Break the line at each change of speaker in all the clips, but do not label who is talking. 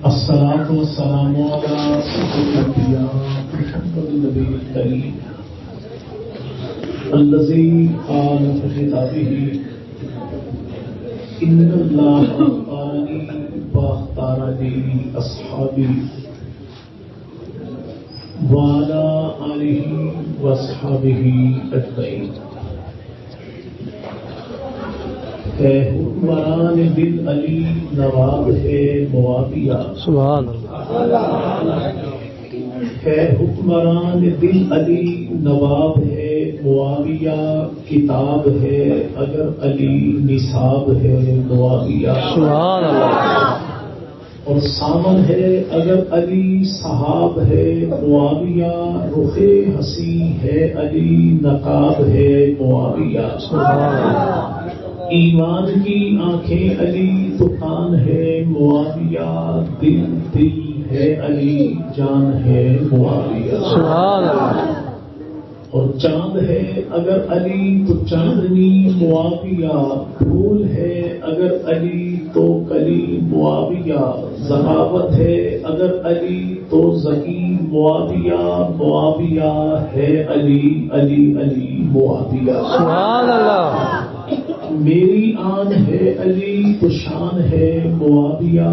الصلاة والسلام على سيد الأنبياء محمد النبي الكريم الذي قال في خطابه إن الله اختارني واختارني أصحابي وعلى آله وأصحابه أجمعين. اے حکمران دل علی نواب ہے معاویہ سبحان اللہ. اے حکمران دل علی نواب ہے معاویہ کتاب ہے اگر علی نصاب ہے معاویہ سبحان اللہ. اور سامن ہے اگر علی صحاب ہے معاویہ رخ حسی ہے علی نقاب ہے معاویہ سبحان اللہ. ایمان کی آنکھیں علی دکان ہے معاویہ دل دل ہے علی جان ہے معاویہ سبحان اللہ. اور چاند ہے اگر علی تو چاندنی معاویہ پھول ہے اگر علی تو کلی معاویہ ذکاوت ہے اگر علی تو ذکی معاویہ معاویہ ہے علی علی علی معاویہ سبحان اللہ. میری آن ہے علی تو شان ہے معاویہ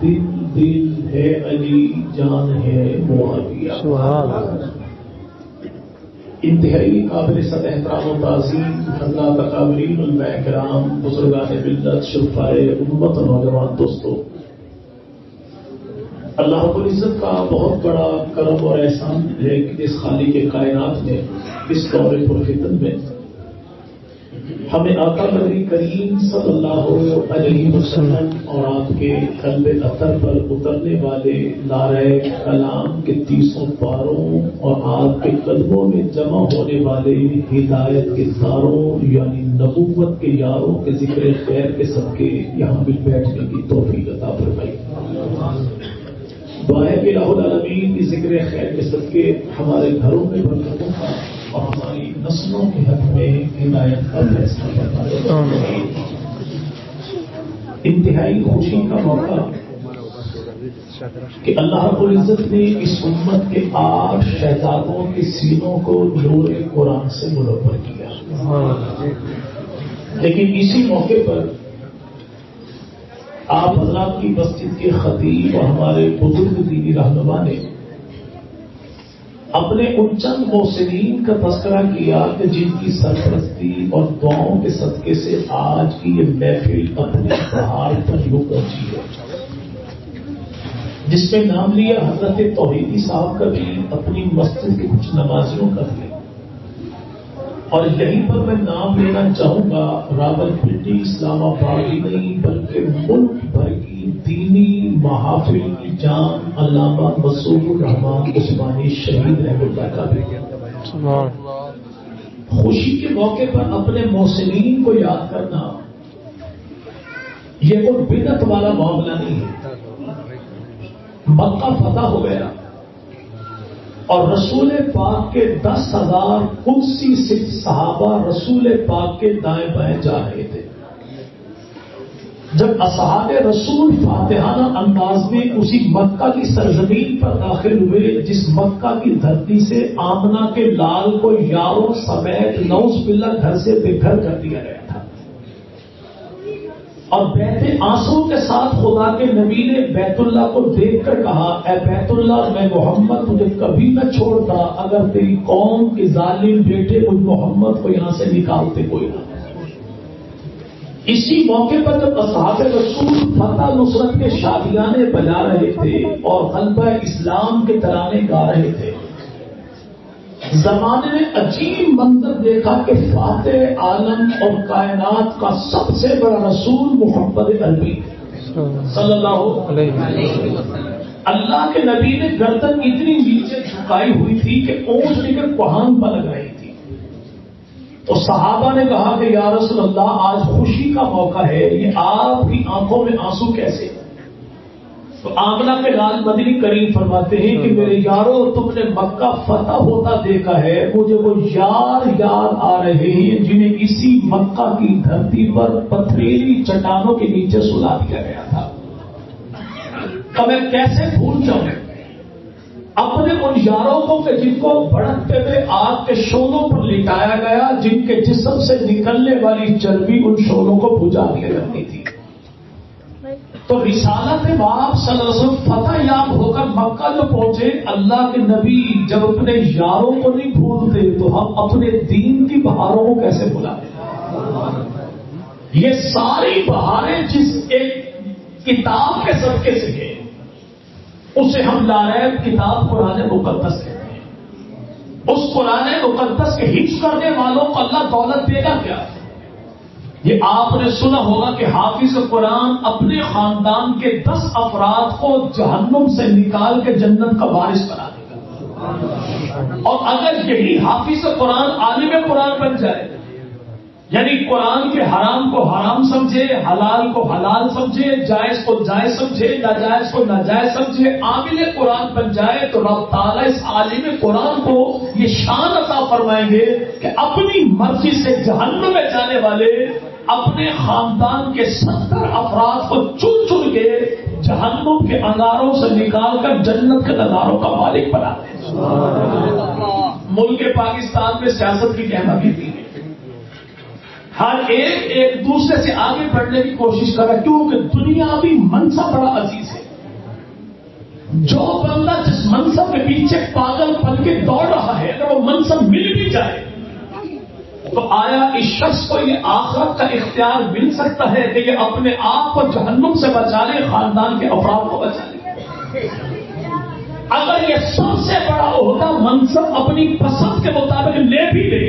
دل دل ہے علی جان ہے معاویہ سبحان اللہ. انتہائی قابل سطح احترام و تعظیم حضرات اکابرین علماء کرام بزرگان ملت شرفائے امت اور نوجوان دوستو، اللہ رب العزت کا بہت بڑا کرم اور احسان ہے کہ اس خالق کے کائنات میں اس دور پرفتن میں ہمیں آقا بدری کریم صلی اللہ علیہ وسلم اور آپ کے قلب اطہر پر اترنے والے نعرہ کلام کے 30 پاروں اور آپ کے قدموں میں جمع ہونے والے ہدایت کے تاروں یعنی نبوت کے یاروں کے ذکر خیر کے صدقے یہاں مل بیٹھنے کی توفیق عطا فرمائی. دعا ہے کہ الہ العالمین کی ذکر خیر کے صدقے ہمارے گھروں میں برکتوں کا اور ہماری نسلوں کے حق میں ہدایت کا فیصلہ فرمائے. انتہائی خوشی کا موقع کہ اللہ رب العزت نے اس امت کے 8 شہزادوں کے سینوں کو نور قرآن سے منور کیا. لیکن اسی موقع پر آپ حضرات کی مسجد کے خطیب اور ہمارے بزرگ دینی رہنما نے اپنے ان چند محسنین کا تذکرہ کیا کہ جن کی سرپرستی اور دعاؤں کے صدقے سے آج کی یہ محفل اپنے پہاڑ پر یوں پہنچی ہے، جس میں نام لیا حضرت توحیدی صاحب کا بھی، اپنی مسجد کے کچھ نمازیوں کا بھی، اور یہیں پر میں نام لینا چاہوں گا راولپنڈی اسلام آباد ہی نہیں بلکہ ملک بھر کی دینی محافل کی جان علامہ مسعود الرحمان عثمانی شہید رحمۃ اللہ کا بھی. خوشی کے موقع پر اپنے محسنین کو یاد کرنا یہ کوئی بدعت والا معاملہ نہیں ہے. مکہ فتح ہو گیا اور رسول پاک کے 10,000 قدسی صحابہ رسول پاک کے دائیں بائیں جا رہے تھے. جب اصحاب رسول فاتحانہ انداز میں اسی مکہ کی سرزمین پر داخل ہوئے جس مکہ کی دھرتی سے آمنہ کے لال کو یاروں سمیت نعوذ باللہ گھر سے بے گھر کر دیا گیا تھا، اور بیت آنسو کے ساتھ خدا کے نبی نے بیت اللہ کو دیکھ کر کہا اے بیت اللہ میں محمد تجھے کبھی نہ چھوڑتا اگر تیری قوم کے ظالم بیٹے مجھ محمد کو یہاں سے نکالتے کوئی نہ. اسی موقع پر جب اصحاب رسول فتح نصرت کے شادیانے بجا رہے تھے اور غلبہ اسلام کے ترانے گا رہے تھے، زمانے نے عجیب منظر دیکھا کہ فاتح عالم اور کائنات کا سب سے بڑا رسول محمد عربی صلی اللہ علیہ وسلم، اللہ کے نبی نے گردن اتنی نیچے جھکائی ہوئی تھی کہ اونٹ لے کر کوہان پر لگ رہی تھی. تو صحابہ نے کہا کہ یا رسول اللہ آج خوشی کا موقع ہے، یہ آپ کی آنکھوں میں آنسو کیسے؟ تو آمنہ کے لال مدنی کریم فرماتے ہیں کہ میرے یارو تم نے مکہ فتح ہوتا دیکھا ہے، مجھے وہ یار یاد آ رہے ہیں جنہیں اسی مکہ کی دھرتی پر پتھریلی چٹانوں کے نیچے سلا دیا گیا تھا. کہ میں کیسے بھول جاؤں اپنے ان یاروں کو کہ جن کو بھڑکتے ہوئے آگ کے شعلوں پر لٹایا گیا، جن کے جسم سے نکلنے والی چربی ان شعلوں کو بجھا دیا کرتی تھی۔ تو رسالت باب صلی اللہ علیہ وسلم فتح یاب ہو کر مکہ جو پہنچے، اللہ کے نبی جب اپنے یاروں کو نہیں بھولتے تو ہم اپنے دین کی بہاروں کو کیسے بھلاتے؟ یہ ساری بہاریں جس ایک کتاب کے صدقے سے گئے، اسے ہم لاریب کتاب قرآن مقدس کہتے ہیں۔ اس قرآن مقدس کے حفظ کرنے والوں کو اللہ دولت دے گا کیا؟ یہ آپ نے سنا ہوگا کہ حافظ قرآن اپنے خاندان کے 10 افراد کو جہنم سے نکال کے جنت کا وارث بنا دے گا۔ اور اگر یہی حافظ قرآن عالم قرآن بن جائے، یعنی قرآن کے حرام کو حرام سمجھے، حلال کو حلال سمجھے، جائز کو جائز سمجھے، ناجائز کو ناجائز سمجھے، عامل قرآن بن جائے، تو رب تعالیٰ اس عالم قرآن کو یہ شان عطا فرمائیں گے کہ اپنی مرضی سے جہنم میں جانے والے اپنے خاندان کے 70 افراد کو چن چن کے جہنم کے انگاروں سے نکال کر جنت کے نظاروں کا مالک بناتے ہیں۔ ملک پاکستان میں سیاست کی کہنا بھی تھی، ہر ایک دوسرے سے آگے بڑھنے کی کوشش کر رہا ہے، کیونکہ دنیاوی منصب بڑا عزیز ہے۔ جو بندہ جس منصب کے پیچھے پاگل بن کے دوڑ رہا ہے، اگر وہ منصب مل بھی جائے تو آیا اس شخص کو یہ آخرت کا اختیار مل سکتا ہے کہ یہ اپنے آپ کو جہنم سے بچا لے، خاندان کے افراد کو بچا لے؟ اگر یہ سب سے بڑا عہدہ منصب اپنی پسند کے مطابق لے بھی لے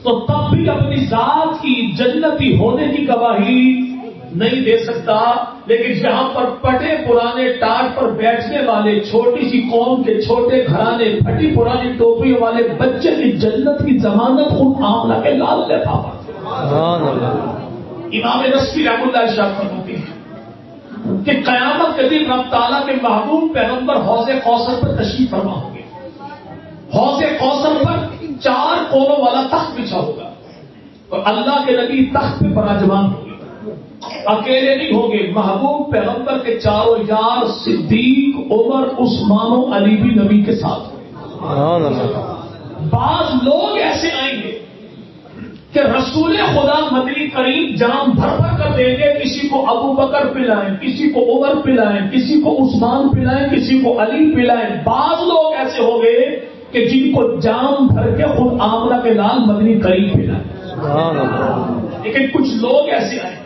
تو تب بھی اپنی ذات کی جنتی ہونے کی گواہی نہیں دے سکتا۔ لیکن جہاں پر پٹے پرانے ٹاٹ پر بیٹھنے والے چھوٹی سی قوم کے چھوٹے گھرانے پھٹی پرانی ٹوپیوں والے بچے کی جنت کی ضمانت خود آمنہ کے لال نے تھا۔ امام نصفی رحمۃ اللہ ارشاد فرماتے ہیں کہ قیامت کے دن رب تعالیٰ کے محبوب پیغمبر حوض کوثر پر تشریف فرما ہوں گے۔ حوض کوثر پر 4 کونوں والا تخت بچھا ہوگا اور اللہ کے نبی تخت پہ براجمان ہوں گے۔ اکیلے نہیں ہوں گے، محبوب پیغمبر کے چاروں یار صدیق، عمر، عثمان و علی بھی نبی کے ساتھ ہوں گے۔ بعض لوگ ایسے آئیں گے کہ رسول خدا مدنی کریم جام بھر بھر کر دیں گے، کسی کو ابو بکر پلائیں، کسی کو عمر پلائیں، کسی کو عثمان پلائیں، کسی کو علی پلائیں۔ بعض لوگ ایسے ہوں گے کہ جن کو جام بھر کے خود آمنہ کے لال مدنی کریم پلائیں۔ لیکن کچھ لوگ ایسے آئے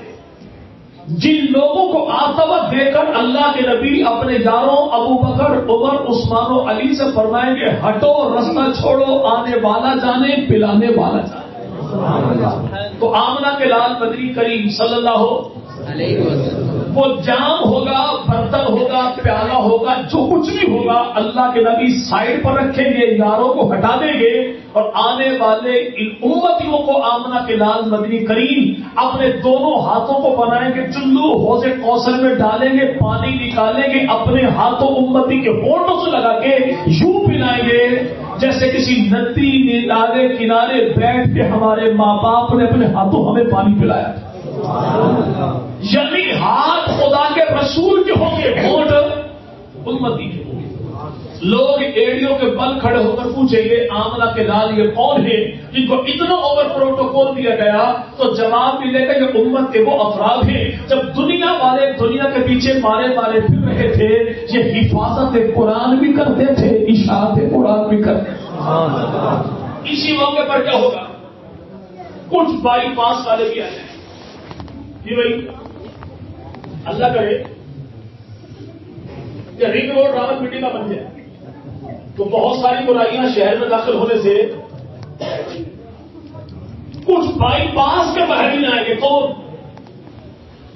جن لوگوں کو عاطفت دے کر اللہ کے نبی اپنے یاروں ابو بکر، عمر، عثمان و علی سے فرمائیں گے ہٹو، رستہ چھوڑو، آنے والا جانے، پلانے والا جانے۔ تو آمنہ کے لال مدنی کریم صلی اللہ علیہ وسلم وہ جام ہوگا، برتن ہوگا، پیالہ ہوگا، جو کچھ بھی ہوگا اللہ کے نبی سائڈ پر رکھیں گے، یاروں کو ہٹا دیں گے اور آنے والے ان امتیوں کو آمنہ کے لال مدنی کریم اپنے دونوں ہاتھوں کو بنائیں گے چلو، حوض کوثر میں ڈالیں گے، پانی نکالیں گے، اپنے ہاتھوں امتی کے ہونٹوں سے لگا کے یوں پلائیں گے جیسے کسی ندی نالے کنارے بیٹھ کے ہمارے ماں باپ نے اپنے ہاتھوں ہمیں پانی پلایا۔ یعنی ہاتھ خدا کے رسول کے ہوں گے، ہونٹ امتی کے ہوں گے۔ لوگ ایڑیوں کے بل کھڑے ہو کر پوچھیں گے آمنہ کے لال یہ کون ہے جن کو اتنا اوور پروٹوکول دیا گیا؟ تو جواب ملے گا یہ امت کے وہ افراد ہیں جب دنیا والے دنیا کے پیچھے مارے پھر رہے تھے، یہ حفاظت قرآن بھی کرتے تھے، اشاعت قرآن بھی کرتے تھے۔ اسی موقع پر کیا ہوگا؟ کچھ بائی پاس والے بھی آ جائیں جی بھائی، اللہ کرے کہ رنگ روڈ راوت مٹی کا بن جائے تو بہت ساری برائیاں شہر میں داخل ہونے سے کچھ بائی پاس کے باہر نہیں آئیں گے، کون؟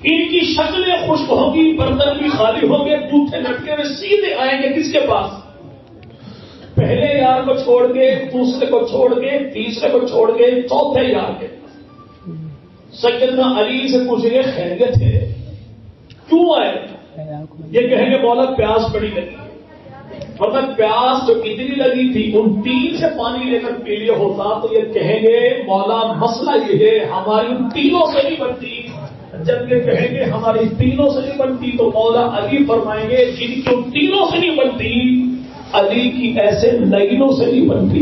ان کی شکلیں خشک ہوں گی، برتن بھی خالی ہوں گے، جوتے لٹکے ہوئے سیدھے آئیں گے کس کے پاس؟ پہلے یار کو چھوڑ کے، دوسرے کو چھوڑ کے، تیسرے کو چھوڑ کے، چوتھے یار کے سیدنا علی سے پوچھیں گے خیریت ہے؟ کیوں آئے؟ یہ کہیں گے مولا پیاس بڑی لگی، مطلب پیاس جو اتنی لگی تھی ان 3 سے پانی لے کر پی لیا ہوتا تو یہ کہیں گے مولا مسئلہ یہ ہے ہماری ان 3 سے نہیں بنتی، جب یہ کہیں گے ہماری تینوں سے نہیں بنتی تو مولا علی فرمائیں گے جن کی ان تینوں سے نہیں بنتی علی کی ایسے لائنوں سے نہیں بنتی.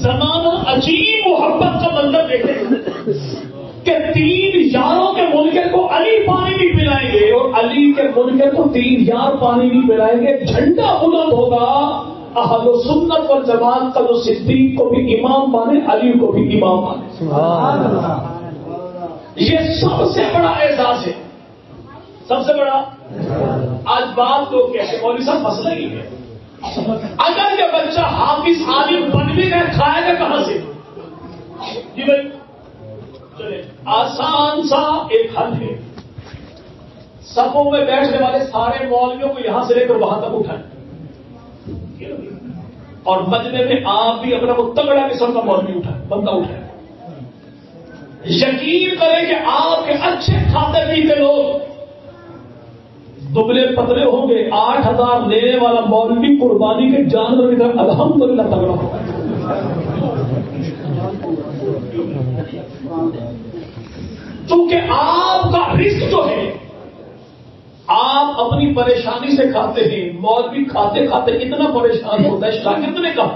زمانہ عجیب محبت کا منظر دیکھیں کہ 3 یاروں کے منکر کو علی پانی نہیں پلائیں گے اور علی کے منکر کو 3 یار پانی نہیں پلائیں گے. جھنڈا بلند ہوگا اہل سنت والجماعت کا جو صدیق کو بھی امام مانے علی کو بھی امام مانے. سبحان اللہ. یہ سب سے بڑا اعزاز ہے, سب سے بڑا. آج بات لوگ کہتے مولوی صاحب مسئلہ ہی ہے اگر یہ بچہ حافظ عالم بن بھی گئے کھائے گا کہاں سے؟ جی بھائی چلے آسان سا ایک حل ہے, صفوں میں بیٹھنے والے سارے مولویوں کو یہاں سے لے کر وہاں تک اٹھائیں اور مجمع میں آپ بھی اپنا وہ تگڑا قسم کا مولوی اٹھائیں, بندہ اٹھائیں. یقین کریں کہ آپ کے اچھے کھاتے پیتے لوگ دبلے پتلے ہوں گے, 8,000 لینے والا مولوی قربانی کے جانور کی طرح الحمدللہ تگڑا ہوگا. چونکہ آپ کا رزق جو ہے آپ اپنی پریشانی سے کھاتے ہیں, مولوی کھاتے کھاتے اتنا پریشان ہوتا ہے. شاگرد نے کہا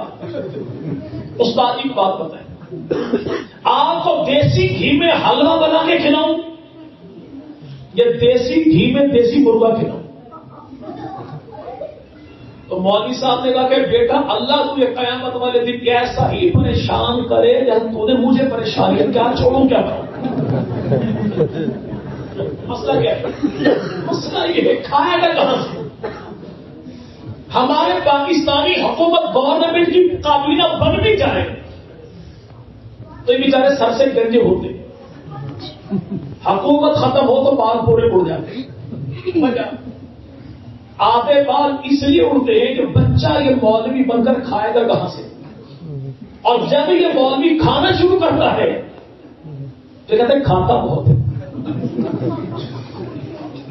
استاد کی بات بتائیں, آپ کو دیسی گھی میں حلوہ بنا کے کھلاؤں یا دیسی گھی میں دیسی مرغا کھلاؤں؟ تو مولوی صاحب نے کہا کہ بیٹا اللہ تجھے قیامت والے دن ایسا ہی پریشان کرے جب تو نے مجھے پریشان کیا, کیا چھوڑوں کیا کروں؟ مسئلہ کیا ہے؟ مسئلہ یہ ہے کھائے گا کہاں سے؟ ہمارے پاکستانی حکومت گورنمنٹ کی کابینہ بن بھی جائے تو یہ بیچارے سر سے گنجے ہوتے, حکومت ختم ہو تو بال پورے اڑ جاتے. وجہ آدھے بال اس لیے اڑتے ہیں کہ بچہ یہ مولوی بن کر کھائے گا کہاں سے, اور جب یہ مولوی کھانا شروع کرتا ہے تو کہتے ہیں کھاتا بہت ہے.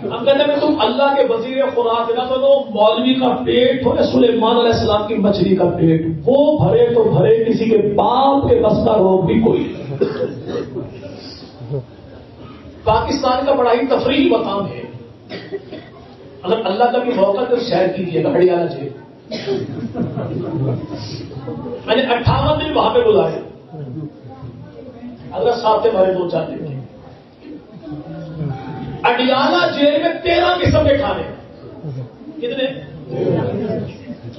ہم کہتے ہیں تم اللہ کے وزیر خوراک نہ بنو, مولوی کا پیٹ ہو سلیمان علیہ السلام کی مچھلی کا پیٹ, وہ بھرے تو بھرے کسی کے باپ کے بس کا روگ بھی کوئی. پاکستان کا بڑا ہی تفریحی مقام ہے, اگر اللہ کا بھی موقع تو سیر کیجیے گا ہریانہ جیل. میں نے 58 دن وہاں پہ گزارے, اگر ساتھ سے بھرے 2-4 دن. اڈیالہ جیل میں 13 قسم کے کھانے. کتنے؟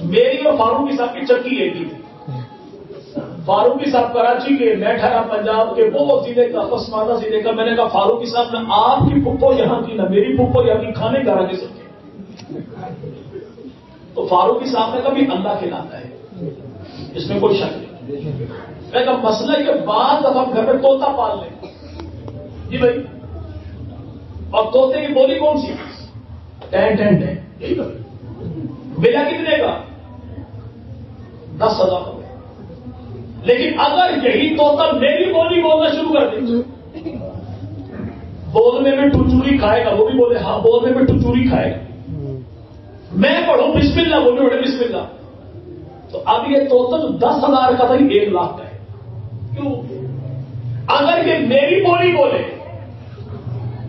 میری اور فاروقی صاحب کی چکی ایک ہی تھی. فاروقی صاحب کراچی کے, میں ٹھہرا پنجاب کے, وہ ضلع کا عثمانہ ضلع کا. میں نے کہا فاروقی صاحب نے آپ کی پھپھو یہاں کی نہ میری پھپھو یہاں کی, کھانے 11 قسم کے. تو فاروقی صاحب نے کہا بھی اللہ کھلاتا ہے, اس میں کوئی شک نہیں. میں کہا مسئلہ یہ بعد اب ہم گھر میں طوطا پال لیں. جی بھائی, اور طوطے کی بولی کون سی؟ Ten ten ten. ملا کتنے کا؟ 10,000 کا. لیکن اگر یہی طوطا میری بولی بولنا شروع کر دے, بولنے میں ٹچوری کھائے گا, وہ بھی بولے ہاں بولنے میں ٹچوری کھائے گا. میں پڑھوں بسم اللہ, وہ بھی پڑھے بسم اللہ, تو اب یہ طوطا جو 10,000 کا تھا 1 لاکھ کا ہے. کیوں؟ اگر یہ میری بولی بولے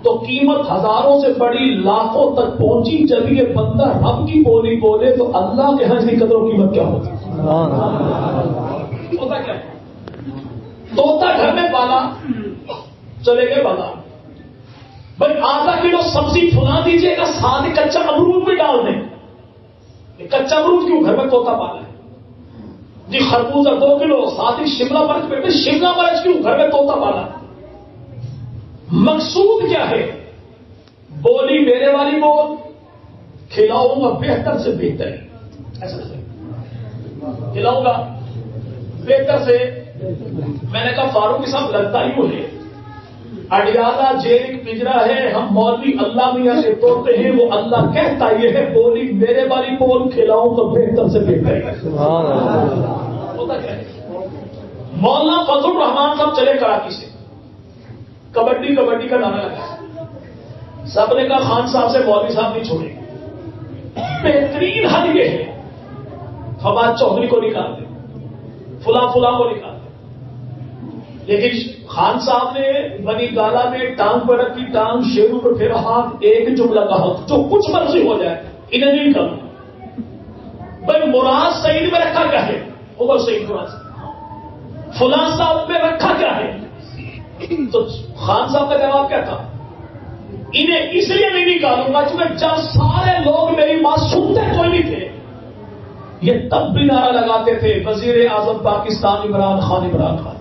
تو قیمت ہزاروں سے بڑی لاکھوں تک پہنچی. جب یہ بندہ رب کی بولی بولے تو اللہ کے ہاں کی قدر و قیمت کیا ہوتی؟ طوطا کیا ہے؟ طوطا گھر میں پالا, چلے گئے بازار, بھائی آدھا کلو سبزی پھلا دیجیے گا, ساتھ کچا امرود بھی ڈال دیں. کچا امرود کیوں؟ گھر میں طوطا پالا ہے. جی خربوزہ 2 کلو, ساتھ ہی شملہ مرچ پہ. شملہ مرچ کیوں؟ گھر میں طوطا پالا ہے. مقصود کیا ہے؟ بولی میرے والی بول, کھلاؤں گا بہتر سے بہتر. ایسا کھلاؤں گا بہتر سے. میں نے کہا فاروقی صاحب لگتا ہی ہے اڈیالہ جیل ایک پنجرا ہے, ہم مولوی اللہ میاں سے توڑتے ہیں, وہ اللہ کہتا یہ ہے بولی میرے والی بول, کھلاؤں تو بہتر سے بہتر. ہوتا کیا ہے؟ مولانا فضل الرحمان صاحب چلے کراچی سے, کبڈی کبڈی کا نعرہ لگا. سب نے کہا خان صاحب سے مولوی صاحب نہیں چھوڑے. بہترین حل یہ ہے فواد چودھری کو نکال دیں, فلاں فلاں کو نکال دیں. لیکن خان صاحب نے بنی گالا میں ٹانگ پر رکھی ٹانگ، شیروں پر پھر ہاتھ، ایک جملہ کہا جو کچھ مرضی ہو جائے انہیں نہیں کروں۔ بھائی مراد سعید میں رکھا کیا ہے؟ عمر سعید مراد فلاں صاحب میں رکھا کیا ہے؟ تو خان صاحب کا جواب کیا تھا؟ انہیں اس لیے نہیں نکالوں گا کیونکہ جب سارے لوگ میری بات سنتے کوئی نہیں تھے، یہ تب بھی نعرہ لگاتے تھے وزیر اعظم پاکستان عمران خان، عمران خان۔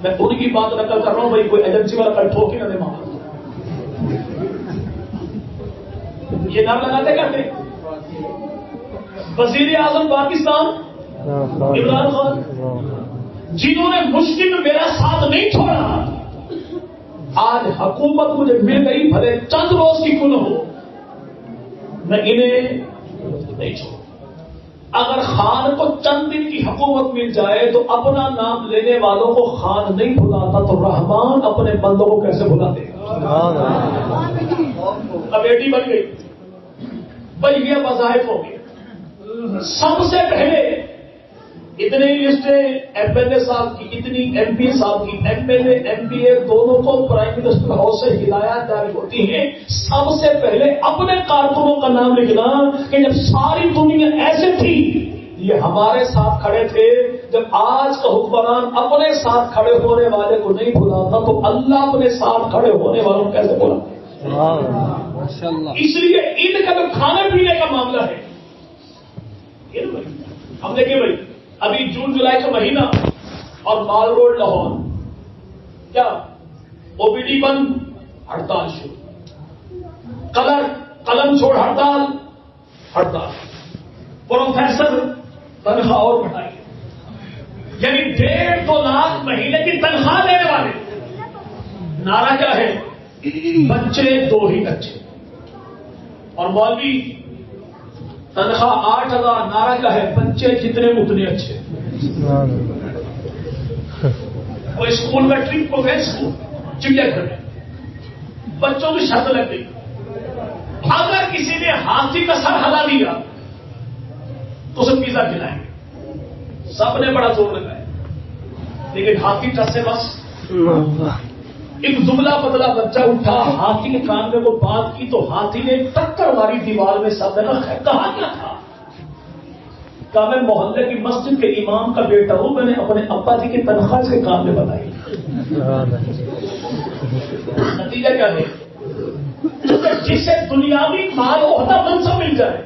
میں ان کی بات نقل کر رہا ہوں، بھائی کوئی ایجنسی والا کل ٹھوک ہی نہ دے ماما، یہ نعرہ لگاتے کرتے وزیر اعظم پاکستان عمران خان، جنہوں نے مشکل میں میرا ساتھ نہیں چھوڑا۔ آج حکومت مجھے مل گئی، بھلے چند روز کی کل ہو، میں انہیں نہیں چھوڑوں۔ اگر خان کو چند دن کی حکومت مل جائے تو اپنا نام لینے والوں کو خان نہیں بھلاتا تو رحمان اپنے بندوں کو کیسے بھلا دے گا؟ کمیٹی بن گئی، بھائی یہ وظائف ہو گئے۔ سب سے پہلے اتنی لسٹیں ایم ایل اے صاحب کی، اتنی ایم پی صاحب کی، M L A M P A دونوں کو پرائم منسٹر ہاؤس سے ہدایات جاری ہوتی ہیں، سب سے پہلے اپنے کارکنوں کا نام لکھنا کہ جب ساری دنیا ایسے تھی یہ ہمارے ساتھ کھڑے تھے۔ جب آج کا حکمران اپنے ساتھ کھڑے ہونے والے کو نہیں بلاتا تو اللہ اپنے ساتھ کھڑے ہونے والوں کو کیسے بلاتا؟ اس لیے ان کا جو کھانے پینے کا معاملہ ہے، ہم دیکھیں بھائی ابھی جون جولائی کا مہینہ اور مال روڈ لاہور کیا او پی ڈی بند، ہڑتال شروع، قلم چھوڑ ہڑتال، پروفیسر تنخواہ اور بڑھائی، یعنی 1.5-2 لاکھ مہینے کی تنخواہ دینے والے۔ نعرہ کیا ہے؟ بچے 2 ہی اچھے، اور مولوی تنخواہ 8,000، نعرہ کیا ہے؟ بچے جتنے اتنے اچھے۔ وہ اسکول میں ٹرپ کو گئے، اسکول چڑیا گھر میں بچوں کی شرط لگ گئی، اگر کسی نے ہاتھی کا سر ہلا دیا تو اسے پیزا کھلائیں گے۔ سب نے بڑا زور لگایا، لیکن ہاتھی ٹس سے بس ایک دبلا پتلا بچہ اٹھا، ہاتھی کے کان میں وہ بات کی تو ہاتھی نے ٹکر ماری دیوار میں۔ سب نے کہا کیا تھا؟ کہا میں محلے کی مسجد کے امام کا بیٹا ہوں، میں نے اپنے ابا جی کی تنخواہ سے کام میں بتائی۔ نتیجہ کیا ہے؟ جسے دنیاوی مال عہدہ منصب مل جائے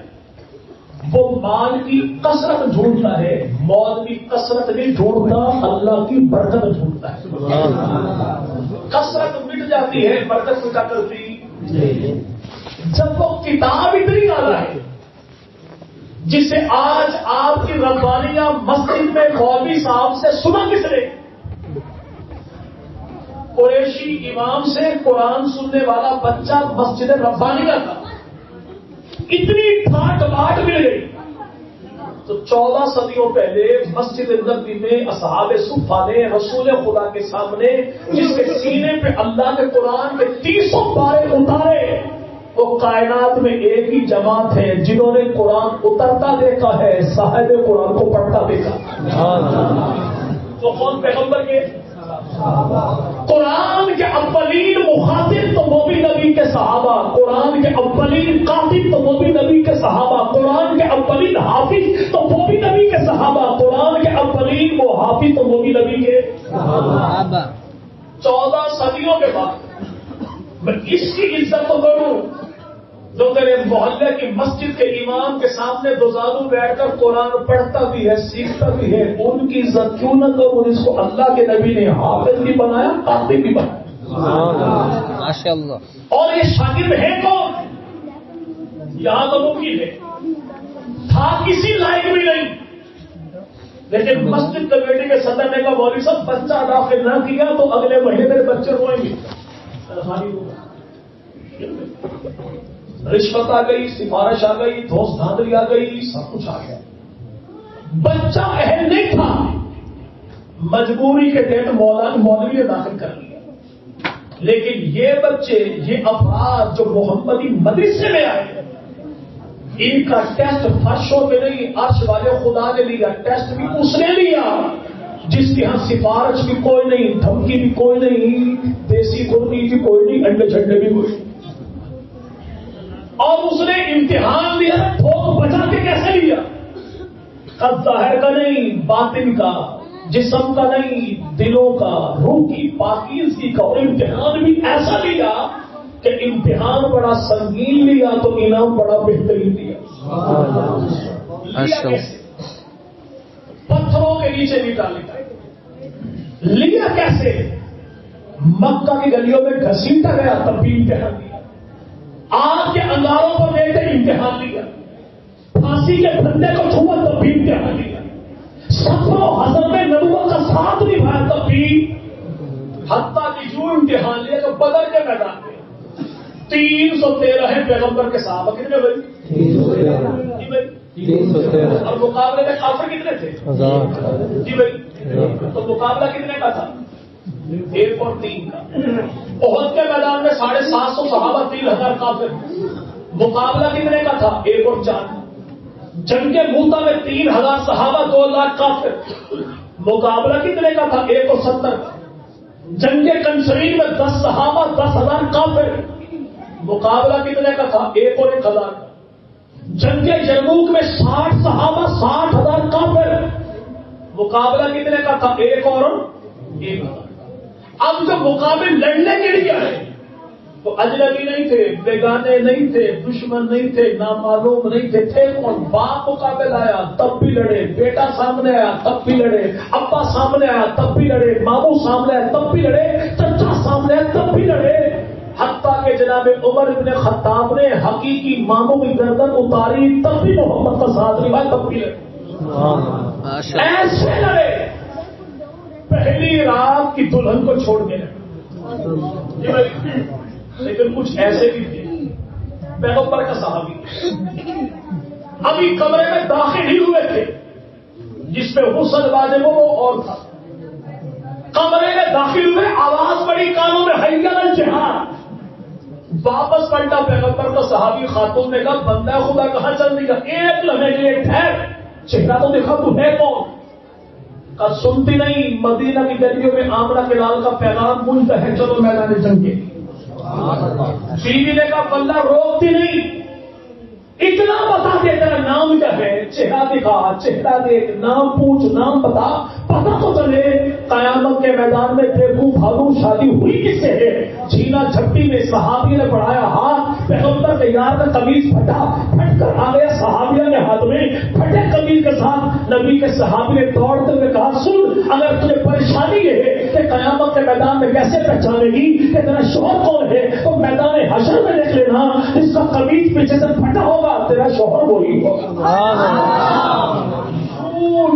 وہ مال کی کثرت ڈھونڈتا ہے، مال کی کثرت نہیں ڈھونڈتا، اللہ کی برکت ڈھونڈتا ہے۔ کثرت مٹ جاتی ہے، برکت مٹا کرتی۔ جب وہ کتاب اتنی آ ہے جسے آج آپ کی ربانیہ مسجد میں مولوی صاحب سے سنا کس نے؟ قریشی امام سے قرآن سننے والا بچہ مسجد ربانیہ کا، اتنی ٹھاٹ باٹ مل گئی تو 14 صدیوں پہلے مسجد نبوی میں اصحاب صفہ نے رسول خدا کے سامنے جس کے سینے پہ اللہ کے قرآن کے 300 پارے اتارے، وہ کائنات میں ایک ہی جماعت ہے جنہوں نے قرآن اترتا دیکھا ہے، صاحب قرآن کو پڑھتا دیکھا۔ تو کون پیغمبر کے؟ قرآن کے اولین مخاطب تو وہ بھی نبی کے صحابہ، قرآن کے اولین کاتب تو وہ بھی نبی کے صحابہ، قرآن کے اولین حافظ تو وہ بھی نبی کے صحابہ، قرآن کے اولین محافظ تو وہ بھی نبی کے صحابہ۔ 14 صدیوں کے بعد میں اس کی عزت تو کروں جو تیرے محلے کی مسجد کے امام کے سامنے دوزانو بیٹھ کر قرآن پڑھتا بھی ہے، سیکھتا بھی ہے، ان کی عزت کیوں نہ کروں؟ اس کو اللہ کے نبی نے حافظ بھی بنایا، کاتب بھی بنایا، ماشاءاللہ۔ اور یہ شاگرد ہے کون؟ یہاں تو ممکن ہے تھا کسی لائق بھی نہیں، لیکن مسجد کمیٹی کے صدر نے کہا مولوی صاحب بچہ داخل نہ کیا تو اگلے مہینے میرے بچے روئیں گے، رشوت آ گئی، سفارش آ گئی، دوست دھاندلی آ گئی، سب کچھ آ گیا۔ بچہ اہل نہیں تھا، مجبوری کے تحت مولوی نے داخل کر لیا، لیکن یہ بچے، یہ افراد جو محمدی مدرسے میں آئے، ان کا ٹیسٹ فرشوں میں نہیں، عرش والے خدا نے لیا، ٹیسٹ بھی اس نے لیا جس کے ہاں سفارش بھی کوئی نہیں، دھمکی بھی کوئی نہیں، دیسی کرنی بھی کوئی نہیں، انڈے چھنڈے بھی کوئی نہیں، اور اس نے امتحان لیا تھوک بچا کے کیسے لیا؟ خط ظاہر کا نہیں، باطن کا، جسم کا نہیں، دلوں کا، روح کی پاکیزگی کا، اور امتحان بھی ایسا لیا کہ امتحان بڑا سنگین لیا تو انعام بڑا بہترین لیا۔ پتھروں کے نیچے نہیں ڈالا، لیا کیسے؟ مکہ کی گلیوں میں گھسیٹا گیا تب بھی امتحان لیا، آگ کے انگاروں پر گئے تھے امتحان لیا، پھانسی کے پھندے کو چھوا تب بھی امتحان لیا، سفر و حضر میں نبوت کا ساتھ نبھایا تب بھی، حتیٰ کہ جو امتحان لیا تو بدر کے میدان میں 313 ہے پیغمبر کے صحابہ، کتنے بھائی؟ 313، اور مقابلے میں کافر کتنے تھے؟ جی بھائی، تو مقابلہ کتنے کا تھا؟ 1 اور 3 کا۔ احد کے میدان میں 750 صحابہ، 3000 کافر، مقابلہ کتنے کا تھا؟ 1 اور 4 کا۔ جنگ موتا میں 3000 صحابہ، 2 لاکھ کافر، مقابلہ کتنے کا تھا؟ 1 اور 70 کا۔ جنگ کنسرین میں 10 صحابہ، 10,000 کافر، مقابلہ کتنے کا تھا؟ 1 اور 1000 کا۔ جنگ یرموک میں 60 صحابہ، 60,000 کافر، مقابلہ کتنے کا تھا؟ 1 اور 1,000۔ اب جو مقابل لڑنے کے لیے آئے تو اجنبی نہیں تھے، بیگانے نہیں تھے، دشمن نہیں تھے، نامعلوم نہیں تھے کون؟ باپ مقابل آیا تب بھی لڑے، بیٹا سامنے آیا تب بھی لڑے، ابا سامنے آیا تب بھی لڑے، ماموں سامنے آیا تب بھی لڑے، چچا سامنے آیا تب بھی لڑے، حتیٰ کہ جناب عمر ابن خطاب نے حقیقی ماموں کی گردن اتاری تب بھی محمد کا ساتھ نبھایا تب بھی لڑے، ایسے لڑے پہلی رات کی دلہن کو چھوڑ کے لڑے۔ لیکن کچھ ایسے بھی تھے، پیغمبر کا صحابی ابھی کمرے میں داخل ہی ہوئے تھے، جس پہ غسل واجب ہو وہ اور تھا، کمرے میں داخل ہوئے، آواز بڑی کانوں میں، حی علی الجہاد، واپس پلٹا پیغمبر کا صحابی، خاتون نے کہا بندہ خدا کہاں چل دیا؟ ایک لمحے کے لیے ٹھہر، چہرہ تو دیکھا تو ہے کون؟ کا سنتی نہیں، مدینہ کی گلیوں میں آمنہ کے لال کا پیغام گونجتا ہے، چلو میدان جنگ کے۔ بیوی نے کہا بندہ روکتی نہیں، اتنا بتا دے تیرا نام کیا ہے، چہرہ دکھا، چہرہ دیکھ، نام پوچھ، نام بتا، پتا تو چلے، قیامت کے میدان میں دیکھوں بھاگوں شادی ہوئی کس سے ہے؟ جھیلا جھپٹی میں صحابی نے بڑھایا ہاتھ، پیغمبر کے یار کا قمیض پھٹا، پھٹ کر آ گیا صحابیہ کے ہاتھ میں، پھٹے قمیض کے ساتھ نبی کے صحابی نے دوڑتے ہوئے کہا سن، اگر تجھے پریشانی یہ ہے کہ قیامت کے میدان میں کیسے پہچانے گی کہ تیرا شوہر کون ہے، تو میدان حشر میں دیکھ لینا، اس کا قمیض پیچھے سے پھٹا ہوگا، تیرا شوہر وہی ہوگا۔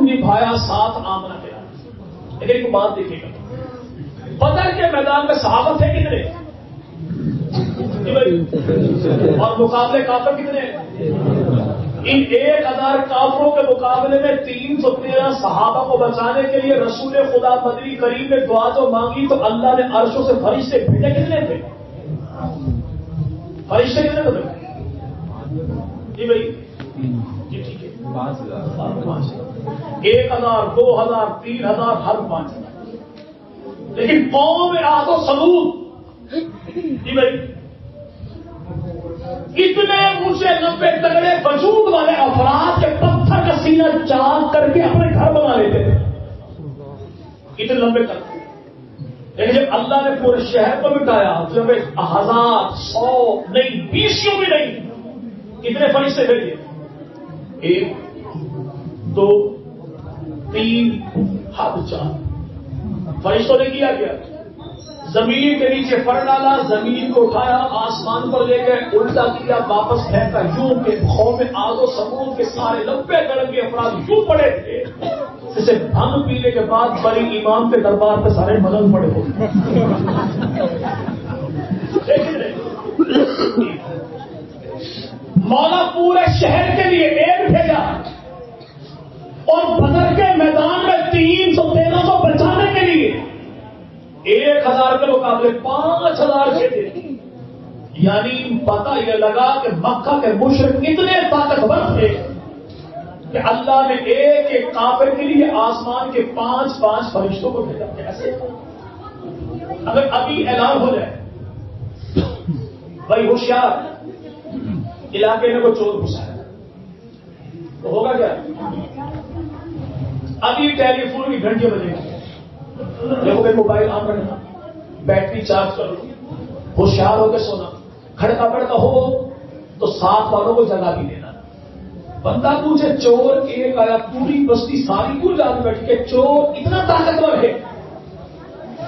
نبھایا ساتھ آمنہ کے۔ لیکن ایک بات دیکھیے گا، بدر کے میدان میں صحابہ تھے کتنے؟ اور مقابلے کافر کتنے؟ ان 1000 کافروں کے مقابلے میں 313 صحابہ کو بچانے کے لیے رسول خدا مدنی کریم نے دعا جو مانگی تو اللہ نے عرشوں سے فرشتے بھیجے، کتنے تھے؟ فرشتے کتنے تھے؟ جی بھائی، جی ٹھیک ہے، 1000 2000 3000 ہر 5000۔ لیکن قوم عاد و ثمود، جی بھائی، اتنے اونچے لمبے تگڑے وجود والے افراد کے پتھر کا سینہ چاک کر کے اپنے گھر بنا لیتے تھے، اتنے لمبے تک۔ لیکن جب اللہ نے پورے شہر کو مٹایا، جب 1000 100 نہیں 20 بھی نہیں، کتنے فرشتے بھیجے؟ 1 2 3 حد 4 فرشتوں نے کیا کیا؟ زمین کے نیچے پڑ ڈالا، زمین کو اٹھایا، آسمان پر لے گئے، الٹا کیا، واپس پھینکا، یوں کہ قوم عاد و ثمود کے سارے لمبے گڑن کے افراد یوں پڑے تھے جسے بھنگ پینے کے بعد بڑی امام کے دربار پہ سارے ملنگ پڑے ہوتے۔ مولا پورے شہر کے لیے ایک بھیجا، اور بدر کے میدان میں 313 کو بچانے کے لیے 1000 کے مقابلے 5000 کے تھے۔ یعنی پتہ یہ لگا کہ مکہ کے مشرک اتنے طاقتور تھے کہ اللہ نے ایک ایک کافر کے لیے آسمان کے 5 فرشتوں کو بھیجا. کیسے؟ اگر ابھی اعلان ہو جائے بھائی ہوشیار علاقے میں کوئی چور گھسا ہے تو ہوگا کیا؟ ابھی ٹیلی فون کی گھنٹی بجے گی، دیکھو بھائی موبائل آن رکھنا، بیٹری چارج کرو، ہوشیار ہو کے سونا. کھڑکا پڑتا ہو تو ساتھ والوں کو جگہ بھی دینا. بندہ پوچھے چور ایک آیا، پوری بستی ساری کو جان بیٹھی کہ چور اتنا طاقتور ہے.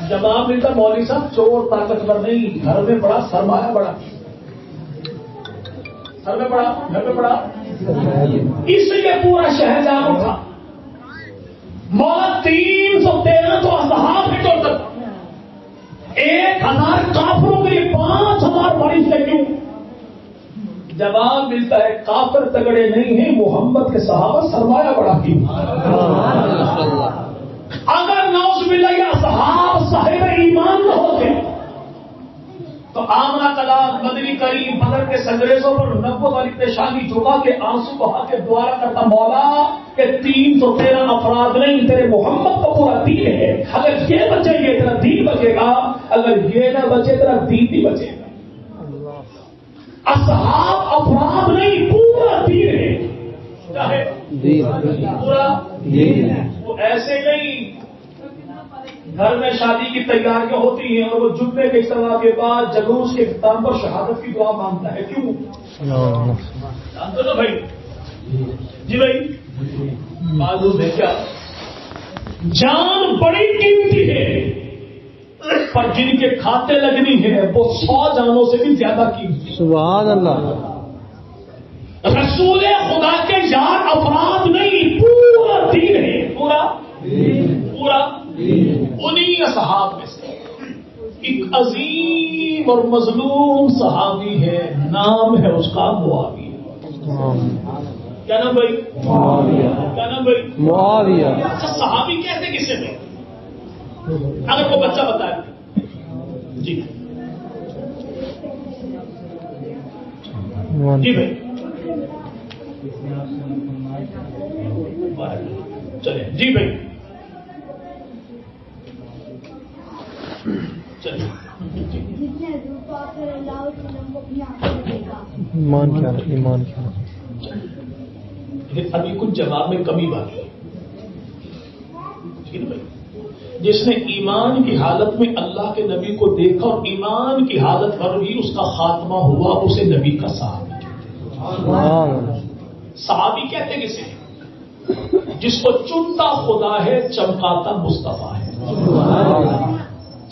جواب ملتا مولوی صاحب چور طاقتور نہیں، گھر میں بڑا سرمایہ بڑا، گھر میں بڑا اس لیے پورا شہر جام اٹھا. مولا 313 تو اصحاب ہے ٹوٹل، 1000 کافروں کے لیے 5000 فرشتے کیوں؟ جواب ملتا ہے کافر تگڑے نہیں ہیں، محمد کے صحابہ سرمایہ بڑا کی. اگر نعوذ باللہ یہ اصحاب صاحب ایمان نہ ہوتے تو آمنہ کلام مدنی کریم بدر کے سنگریزوں پر نبوت والی پیشانی جھکا کے آنسو بہا کے دعا کرتا مولا کہ 313 افراد نہیں، تیرے محمد کا پورا دین ہے. اگر یہ بچے گے تیرا دین بچے گا، اگر یہ نہ بچے تیرا دین نہیں بچے گا. اصحاب افراد نہیں، پورا دین ہے. کیا ہے؟ پورا دین. وہ ایسے نہیں گھر میں شادی کی تیاریاں ہوتی ہیں اور وہ جمعے کے اجتماع کے بعد جلوس کے اختتام پر شہادت کی دعا مانگتا ہے. کیوں؟ جانتے نا بھائی؟ جی بھائی معلوم ہے کیا؟ جان بڑی قیمتی ہے، پر جن کے کھاتے لگنی ہے وہ 100 جانوں سے بھی زیادہ قیمتی. سبحان اللہ. رسول خدا کے یار افراد نہیں، پورا دین ہے. پورا انہی اصحاب میں سے ایک عظیم اور مظلوم صحابی ہے، نام ہے اس کا معاویہ. کیا نام بھائی؟ کیا نام بھائی؟ معاویہ. اچھا صحابی کہتے کسے میں؟ اگر وہ بچہ بتائے. جی جی بھائی چلے. جی بھائی چلیے. ایمان کیا؟ ابھی کچھ جواب میں کمی باقی ہے. ٹھیک ہے بھائی. جس نے ایمان کی حالت میں اللہ کے نبی کو دیکھا اور ایمان کی حالت پر بھی اس کا خاتمہ ہوا، اسے نبی کا صحابی کہتے. صحابی کہتے کسے؟ جس کو چنتا خدا ہے، چمکاتا مصطفیٰ ہے.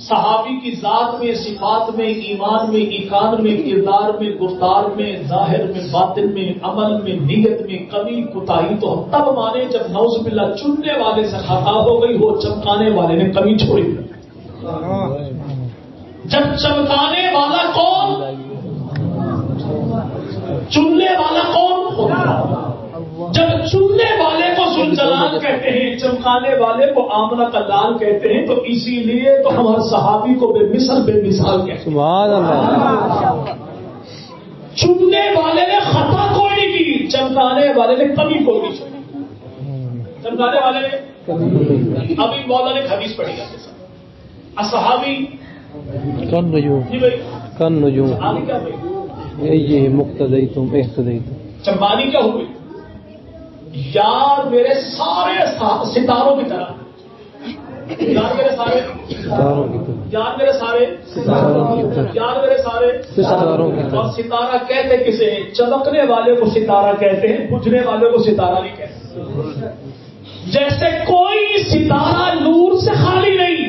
صحابی کی ذات میں، صفات میں، ایمان میں، ایقان میں، کردار میں، گفتار میں، ظاہر میں، باطن میں، عمل میں، نیت میں کمی کوتاہی تو ہم تب مانے جب نعوذ باللہ چننے والے سے خطا ہو گئی ہو، چمکانے والے نے کمی چھوڑی. جب چمکانے والا کون؟ چننے والا کون؟ جب چننے والے کو ذوالجلال کہتے ہیں، چمکانے والے کو آمنہ کا لال کہتے ہیں، تو اسی لیے تو ہم ہر صحابی کو بے مثال کہتے ہیں. سبحان اللہ. چننے والے نے خطا کوئی نہیں کی، چمکانے والے نے کمی کوئی نہیں چھوڑی. چمکانے والے نے ابھی مولا نے حدیث پڑھی ہے اصحابی کن نجوم. جی بھائی کن نجوم. آگے کیا بھائی؟ یہ مقتدی تم اہتدی تم. چمبانی کیا ہوئی؟ یار میرے سارے ستاروں کی طرح. یار میرے سارے ستاروں کی طرح. یار میرے سارے ستاروں کی طرح. یار میرے سارے ستاروں کی طرح. اور ستارہ کہتے کسے ہیں؟ چمکنے والے کو ستارہ کہتے ہیں، بجھنے والے کو ستارہ نہیں کہتے. جیسے کوئی ستارہ نور سے خالی نہیں،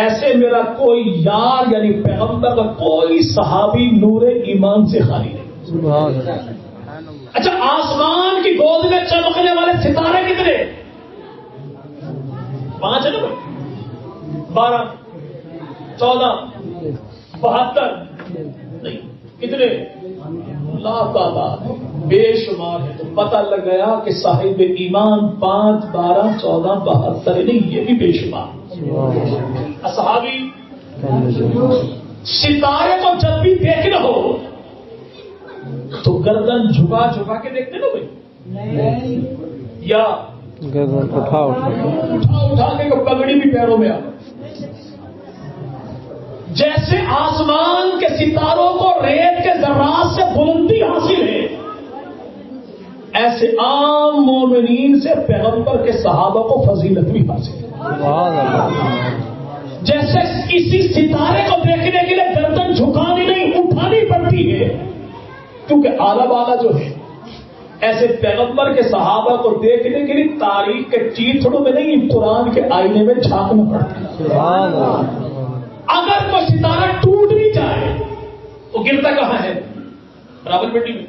ایسے میرا کوئی یار یعنی پیغمبر کا کوئی صحابی نور ایمان سے خالی نہیں. اچھا آسمان کی گود میں چمکنے والے ستارے کتنے؟ 5 ہے نا بھائی؟ 12 14 72 نہیں کتنے؟ لاکھ بے شمار ہے. تو پتہ لگ گیا کہ صاحب ایمان 5 12 14 72 نہیں، یہ بھی بے شمار. اصحابی ستارے کو جب بھی دیکھنا ہو تو گردن جھکا کے دیکھتے نا بھائی. یا
اٹھا
اٹھا کے پگڑی بھی پیروں میں آ. جیسے آسمان کے ستاروں کو ریت کے ذرات سے بلندی حاصل ہے، ایسے عام مومنین سے پیغمبر کے صحابہ کو فضیلت بھی حاصل ہے. جیسے کسی ستارے کو دیکھنے کے لیے گردن جھکانی نہیں اٹھانی پڑتی ہے کیونکہ اعلیٰ والا جو ہے، ایسے پیغمبر کے صحابہ کو دیکھنے کے لیے تاریخ کے چیتڑوں میں نہیں، قرآن کے آئینے میں جھانکنا پڑتا ہے. اگر کوئی ستارہ ٹوٹ بھی جائے تو گرتا کہاں ہے؟ راول پنڈی میں.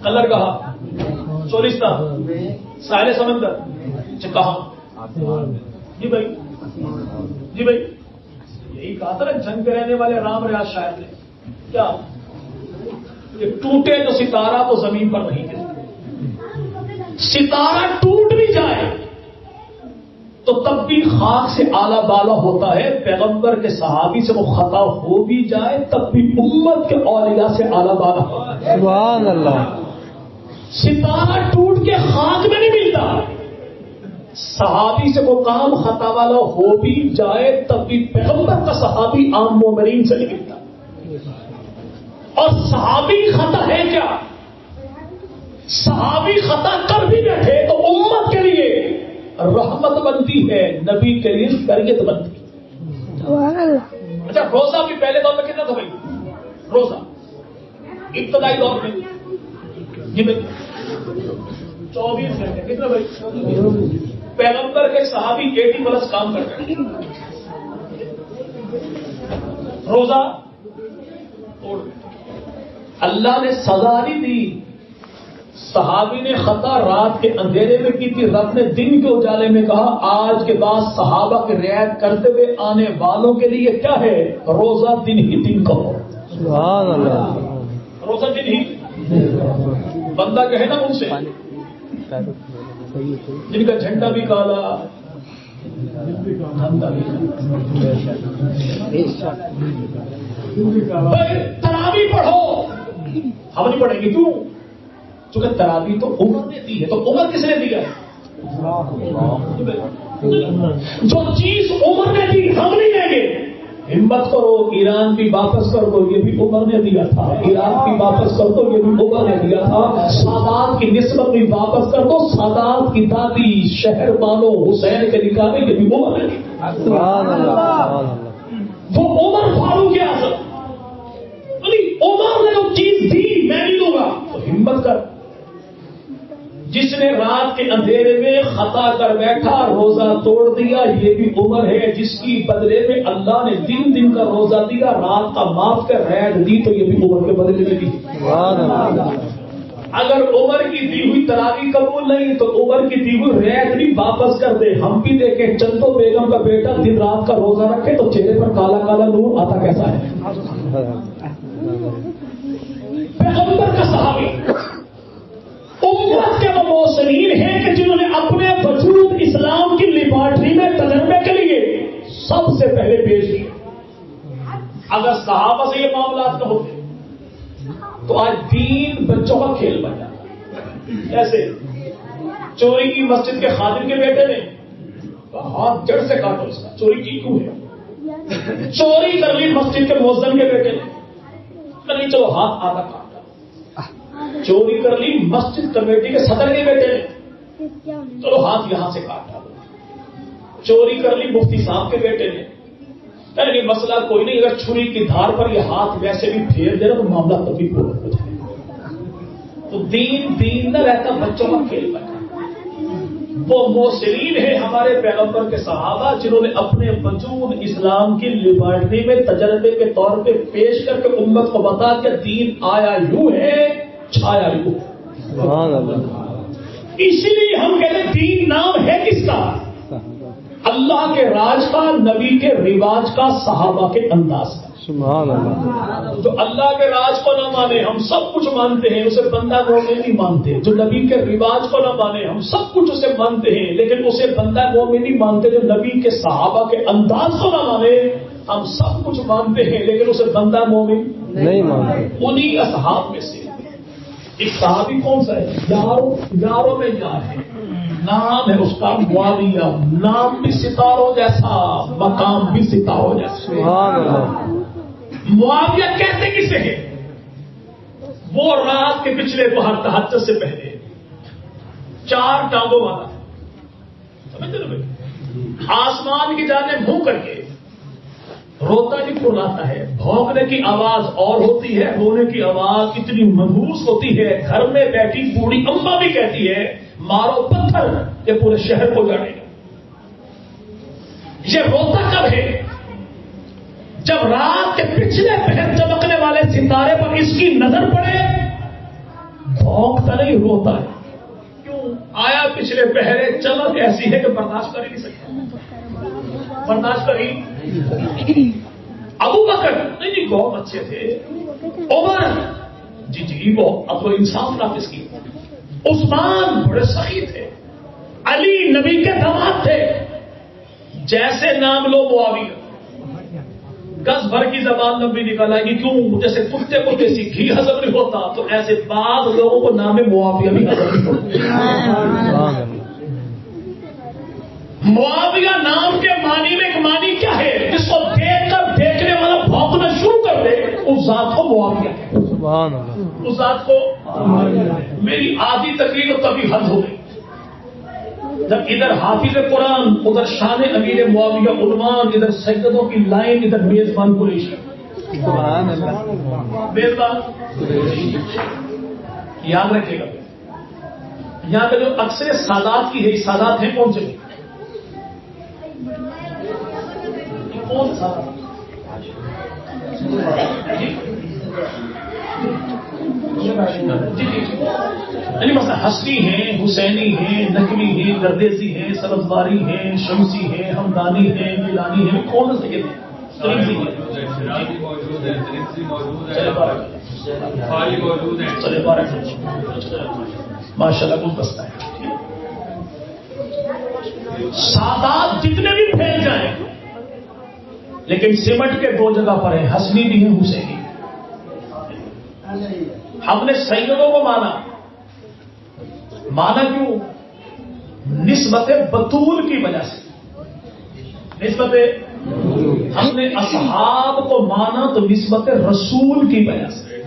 کلر کہاں؟ چورستان، ساحل سمندر. کہاں؟ جی بھائی یہی کہا تھا نا جنگ کے رہنے والے رام ریاض شاعر نے. کیا یہ ٹوٹے تو ستارہ تو زمین پر نہیں گرتا. ستارہ ٹوٹ بھی جائے تو تب بھی خاک سے آلہ بالا ہوتا ہے. پیغمبر کے صحابی سے وہ خطا ہو بھی جائے تب بھی امت کے اولیاء سے آلہ بالا ہوتا ہے.
سبحان اللہ.
ستارہ ٹوٹ کے خاک میں نہیں ملتا. صحابی سے وہ کام خطا والا ہو بھی جائے تب بھی پیغمبر کا صحابی عام مومنین سے نہیں ملتا. اور صحابی خطا ہے کیا؟ صحابی خطا کر بھی بیٹھے تو امت کے لیے رحمت بنتی ہے، نبی کے لیے شریعت بنتی ہے. اچھا روزہ بھی پہلے دور میں کتنا تھا بھائی؟ روزہ ابتدائی دور میں جی بھائی 24 گھنٹے. کتنا بھائی؟ پیغمبر کے صحابی 80+ کام کرتے ہیں. روزہ توڑ اللہ نے سزا نہیں دی. صحابی نے خطا رات کے اندھیرے میں کی تھی، رب نے دن کے اجالے میں کہا آج کے بعد صحابہ کی رعایت کرتے ہوئے آنے والوں کے لیے کیا ہے؟ روزہ دن ہی دن کہو.
سبحان اللہ.
روزہ دن ہی. بندہ کہے نا ان سے جن کا جھنڈا بھی کالا تراویح پڑھو. ہم نہیں پڑھیں گے. کیوں؟ چونکہ تراویح تو عمر نے دی ہے. تو عمر کس نے دیا ہے؟ جو چیز عمر نے دی ہم نہیں لیں گے. ہمت کرو، ایران بھی واپس کر دو، یہ بھی عمر نے دیا تھا. عراق بھی واپس کر دو، یہ بھی عمر نے دیا تھا. سادات کی نسبت بھی واپس کر دو، سادات کی دادی شہر بانو حسین کے نکاح میں یہ بھی عمر نے دی. وہ عمر فاروق اعظم عمر نے جو چیز دی میں نہیں دوں گا. تو ہمت کر. جس نے رات کے اندھیرے میں خطا کر بیٹھا روزہ توڑ دیا یہ بھی عمر ہے. جس کی بدلے میں اللہ نے دن دن کا روزہ دیا، رات کا معاف کر ریڈ دی تو یہ بھی عمر کے بدلے میں دی. اگر عمر کی دی ہوئی تراویح قبول نہیں تو عمر کی دی ہوئی ریڈ بھی واپس کر دے. ہم بھی دیکھیں چندو بیگم کا بیٹا دن رات کا روزہ رکھے تو چہرے پر کالا کالا نور آتا کیسا ہے؟ پیغمبر کا صحابی امت کے وہ موثرین ہیں کہ جنہوں نے اپنے وجود اسلام کی لیبارٹری میں تجربے کے لیے سب سے پہلے پیش کیا. اگر صحابہ سے یہ معاملات نہ ہوتے تو آج دین بچوں کا کھیل بن جاتا. جیسے چوری کی مسجد کے خادم کے بیٹے نے ہاتھ جڑ سے کاٹو اس کا. چوری کی کیوں ہے؟ چوری کر لی مسجد کے مؤذن کے بیٹے نے، نہیں چلو ہاتھ آدھا کاٹا. چوری کر لی مسجد کمیٹی کے صدر کے بیٹے نے، چلو ہاتھ یہاں سے کاٹا. چوری کر لی مفتی صاحب کے بیٹے نے، یعنی مسئلہ کوئی نہیں، اگر چھری کی دھار پر یہ ہاتھ ویسے بھی پھیر دے رہا تو معاملہ کبھی پورا ہو جائے. تو دین نہ رہتا بچوں کا کھیل بنا. وہ موثرین ہیں ہمارے پیغمبر کے صحابہ جنہوں نے اپنے وجود اسلام کی لیبارٹری میں تجربے کے طور پہ پیش کر کے امت کو بتا کہ دین آیا یوں ہے چھایا یوں. اسی لیے ہم کہتے ہیں دین نام ہے کس کا؟ اللہ کے راج کا، نبی کے رواج کا، صحابہ کے انداز کا.
سبحان اللہ.
جو اللہ کے راج کو نہ مانے ہم سب کچھ مانتے ہیں اسے بندہ مومن نہیں مانتے. جو نبی کے رواج کو نہ مانے ہم سب کچھ اسے مانتے ہیں لیکن اسے بندہ مومن نہیں مانتے. جو نبی کے صحابہ کے انداز کو نہ مانے ہم سب کچھ مانتے ہیں لیکن اسے بندہ مومن
نہیں مانتے.
انہی اصحاب میں سے ایک صحابی کون سا ہے؟ یاروں میں یار ہے، نام ہے اس کا معاویہ، نام بھی ستاروں جیسا، مقام بھی ستاروں جیسا.
سبحان اللہ.
معاویہ کہتے کسے ہیں؟ وہ رات کے پچھلے پہر تہجد سے پہلے 4 ٹانگوں والا ہے، سمجھتے نا بھائی؟ آسمان کی جانب منہ کر کے روتا ہی کراتا ہے. بھونکنے کی آواز اور ہوتی ہے، رونے کی آواز اتنی مدھوس ہوتی ہے، گھر میں بیٹھی بوڑھی اماں بھی کہتی ہے مارو پتھر یہ پورے شہر کو جاڑے گا. یہ روتا کب ہے؟ جب رات کے پچھلے پہر چمکنے والے ستارے پر اس کی نظر پڑے. بھونکتا نہیں، روتا ہے. کیوں؟ آیا پچھلے پہرے چمک ایسی ہے کہ برداشت کر ہی نہیں سکتا، برداشت کر ہی. ابو بکر نہیں بہت اچھے تھے، عمر جی وہ اب تو انصاف نافذ کی. عثمان بڑے سخی تھے، علی نبی کے داماد تھے. جیسے نام لو معاویہ، گز بھر کی زبان نبی نکل آئے گی. کیوں؟ جیسے کتے کو کسی گھی ہضم نہیں ہوتا تو ایسے بعض لوگوں کو نام معاویہ بھی ہضم نہیں ہوتا. معاویہ نام کے معنی میں ایک معنی کیا ہے؟ جس کو دیکھ کر دیکھنے والا بھونکنا شروع کر دے اس ذات کو معاویہ کہتے ہیں.
سبحان اللہ.
اس ذات کو میری آدھی تقریر کبھی حل ہو گئی. جب ادھر حافظ قرآن، ادھر شان امیر معاویہ عنوان، ادھر سیدوں کی لائن، ادھر میزبان قریشی.
سبحان اللہ.
میزبان یاد رکھے گا. یہاں پہ جو اکثر سادات کی ہے، سادات ہیں کون سے؟ کون سا؟ یعنی مثلا حسنی ہیں، حسینی ہیں، نقوی ہیں، گردیسی ہیں، سبزواری ہیں، شمسی ہیں، ہمدانی ہیں، میلانی ہیں. کون سے کہتے ہیں؟ ماشاء اللہ کچھ بستا ہے. سادات جتنے بھی پھیل جائیں لیکن سمٹ کے 2 جگہ پر ہیں، حسنی بھی ہیں، حسینی. ہم نے سیدوں کو مانا کیوں؟ نسبت بطول کی وجہ سے. نسبت ہم نے اصحاب کو مانا تو نسبت رسول کی وجہ سے.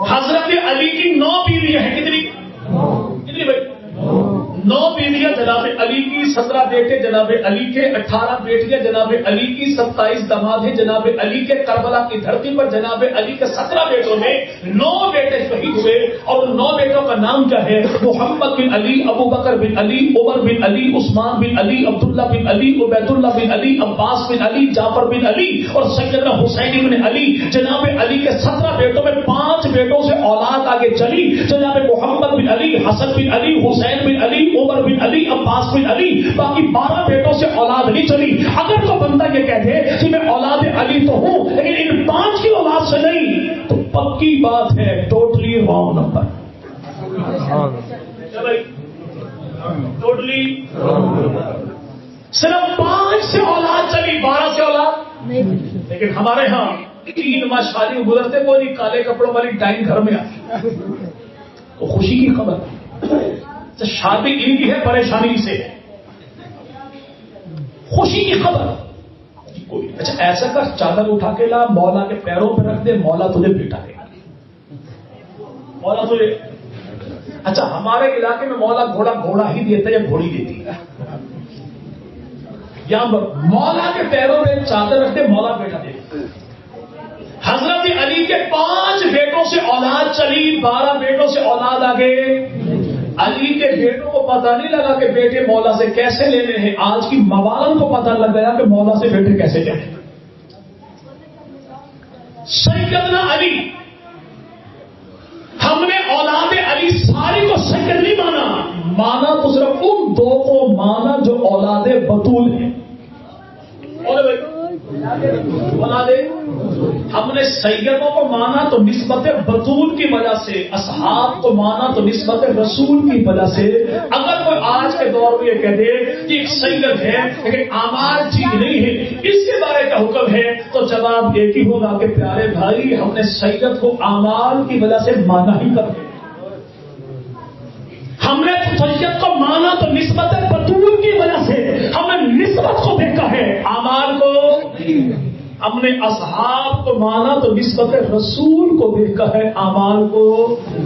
حضرت علی کی 9 بیویاں ہیں. کتنی بھائی؟ 9 بیویاں جناب علی کی، 17 بیٹے جناب علی کے، 18 بیٹیاں جناب علی کی، 27 داماد ہیں جناب علی کے. کربلا کی دھرتی پر جناب علی کے 17 بیٹوں میں 9 بیٹے شہید ہوئے. اور ان 9 بیٹوں کا نام کیا ہے؟ محمد بن علی، ابو بکر بن علی، عمر بن علی، عثمان بن علی، عبداللہ بن علی، عبید اللہ بن علی، عباس بن علی، جعفر بن علی اور سیدنا حسین بن علی. جناب علی کے 17 بیٹوں میں 5 بیٹوں سے اولاد آگے چلی. جناب محمد بن علی، حسن بن علی، حسین بن علی، عمر بن علی، عباس بن علی. باقی 12 بیٹوں سے اولاد نہیں چلی. اگر تو بندہ یہ کہتے کہ میں اولاد علی تو ہوں لیکن ان 5 کی اولاد سے نہیں تو پکی بات ہے ٹوٹلی رانگ نمبر. ٹوٹلی صرف 5 سے اولاد چلی، 12 سے اولاد نہیں. لیکن ہمارے ہاں 3 ماہ شادی گزرتے کوئی نہیں، کالے کپڑوں والی ٹائم گھر میں آتی تو خوشی کی خبر. شادی ان کی ہے، پریشانی سے ہے. خوشی کی خبر کوئی. اچھا ایسا کر، چادر اٹھا کے لا، مولا کے پیروں پہ رکھ دے، مولا تجھے بیٹا دے گا. مولا تجھے. اچھا ہمارے علاقے میں مولا گھوڑا ہی دیتا ہے یا گھوڑی دیتی ہے؟ یہاں پر مولا کے پیروں پہ چادر رکھ دے، مولا بیٹا دے گا. حضرت علی کے 5 بیٹوں سے اولاد چلی، 12 بیٹوں سے اولاد آگے. علی کے بیٹوں کو پتہ نہیں لگا کہ بیٹے مولا سے کیسے لینے ہیں. آج کی موالن کو پتہ لگ گیا کہ مولا سے بیٹے کیسے لینے ہیں. سیدنا علی، ہم نے اولاد علی ساری کو سید نہیں مانا تو صرف ان 2 کو مانا جو اولاد بطول ہیں. ہم نے سیدوں کو مانا تو نسبت بطول کی وجہ سے، اصحاب کو مانا تو نسبت رسول کی وجہ سے. اگر کوئی آج کے دور میں یہ کہہ دے زندگی ایک سید ہے لیکن اعمال چیز نہیں ہے، اس کے بارے کا حکم ہے، تو جواب ایک ہی ہوگا کہ پیارے بھائی ہم نے سید کو اعمال کی وجہ سے مانا ہی کر دیا. ہم نے سید کو مانا تو نسبت بطول کی وجہ سے، ہم نے نسبت کو دیکھا ہے، اعمال کو. ہم نے اصحاب کو مانا تو نسبت رسول کو دیکھا ہے، اعمال کو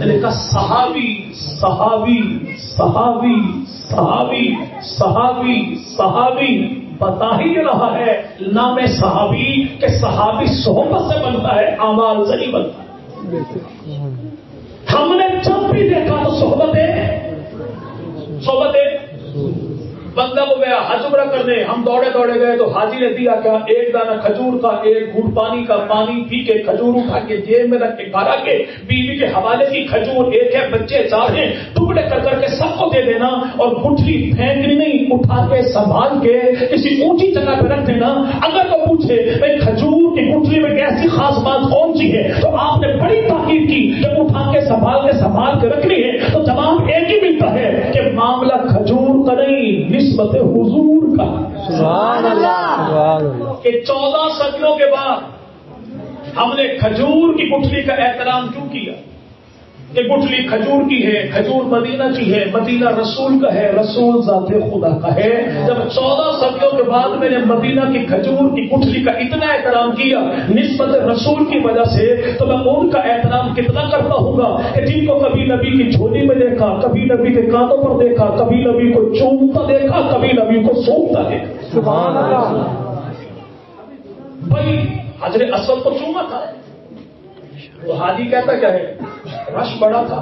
دیکھا. صحابی صحابی صحابی صحابی صحابی صحابی بتا ہی رہا ہے نام صحابی کہ صحابی صحبت سے بنتا ہے، اعمال سے نہیں بنتا. ہم نے جب بھی دیکھا تو صحبتیں بندہ کو گیا حج عمرہ کرنے، ہم دوڑے گئے تو حاجی نے دیا کیا؟ ایک دانہ کھجور کا، ایک گھونٹ پانی کا، پانی پی کے کھجور اٹھا کے جیب میں رکھ کے گھر آ کے بیوی کے حوالے کی کھجور ایک ہے، بچے 4 ہیں، ٹکڑے کر کے سب کو دے دینا اور گٹھلی پھینکنی نہیں، اٹھا کے سنبھال کے کسی اونچی جگہ پہ رکھ دینا. اگر وہ پوچھے بھائی کھجور کی گٹھلی میں ایسی خاص بات کون سی ہے تو آپ نے بڑی تاکید کی کہ اٹھا کے سنبھال کے رکھنی ہے، تو جواب ایک ہی ملتا ہے کہ معاملہ کھجور کا نہیں، نسبت حضور کا.
سبحان اللہ.
کہ 14 صدیوں کے بعد ہم نے کھجور کی گٹھلی کا احترام کیوں کیا؟ کہ گٹھلی کھجور کی ہے، کھجور مدینہ کی ہے، مدینہ رسول کا ہے، رسول ذات خدا کا ہے. جب 14 صدیوں کے بعد میں نے مدینہ کی کھجور کی گٹھلی کا اتنا احترام کیا نسبت رسول کی وجہ سے، تو میں ان کا احترام کتنا کرتا ہوں گا کہ جن کو کبھی نبی کی جھولی میں دیکھا، کبھی نبی کے کانوں پر دیکھا، کبھی نبی کو چومتا دیکھا، کبھی نبی کو سونپتا دیکھا.
سبحان اللہ.
بھائی حجر اسود کو چوما تھا تو حاجی کہتا کیا ہے؟ رش بڑا تھا،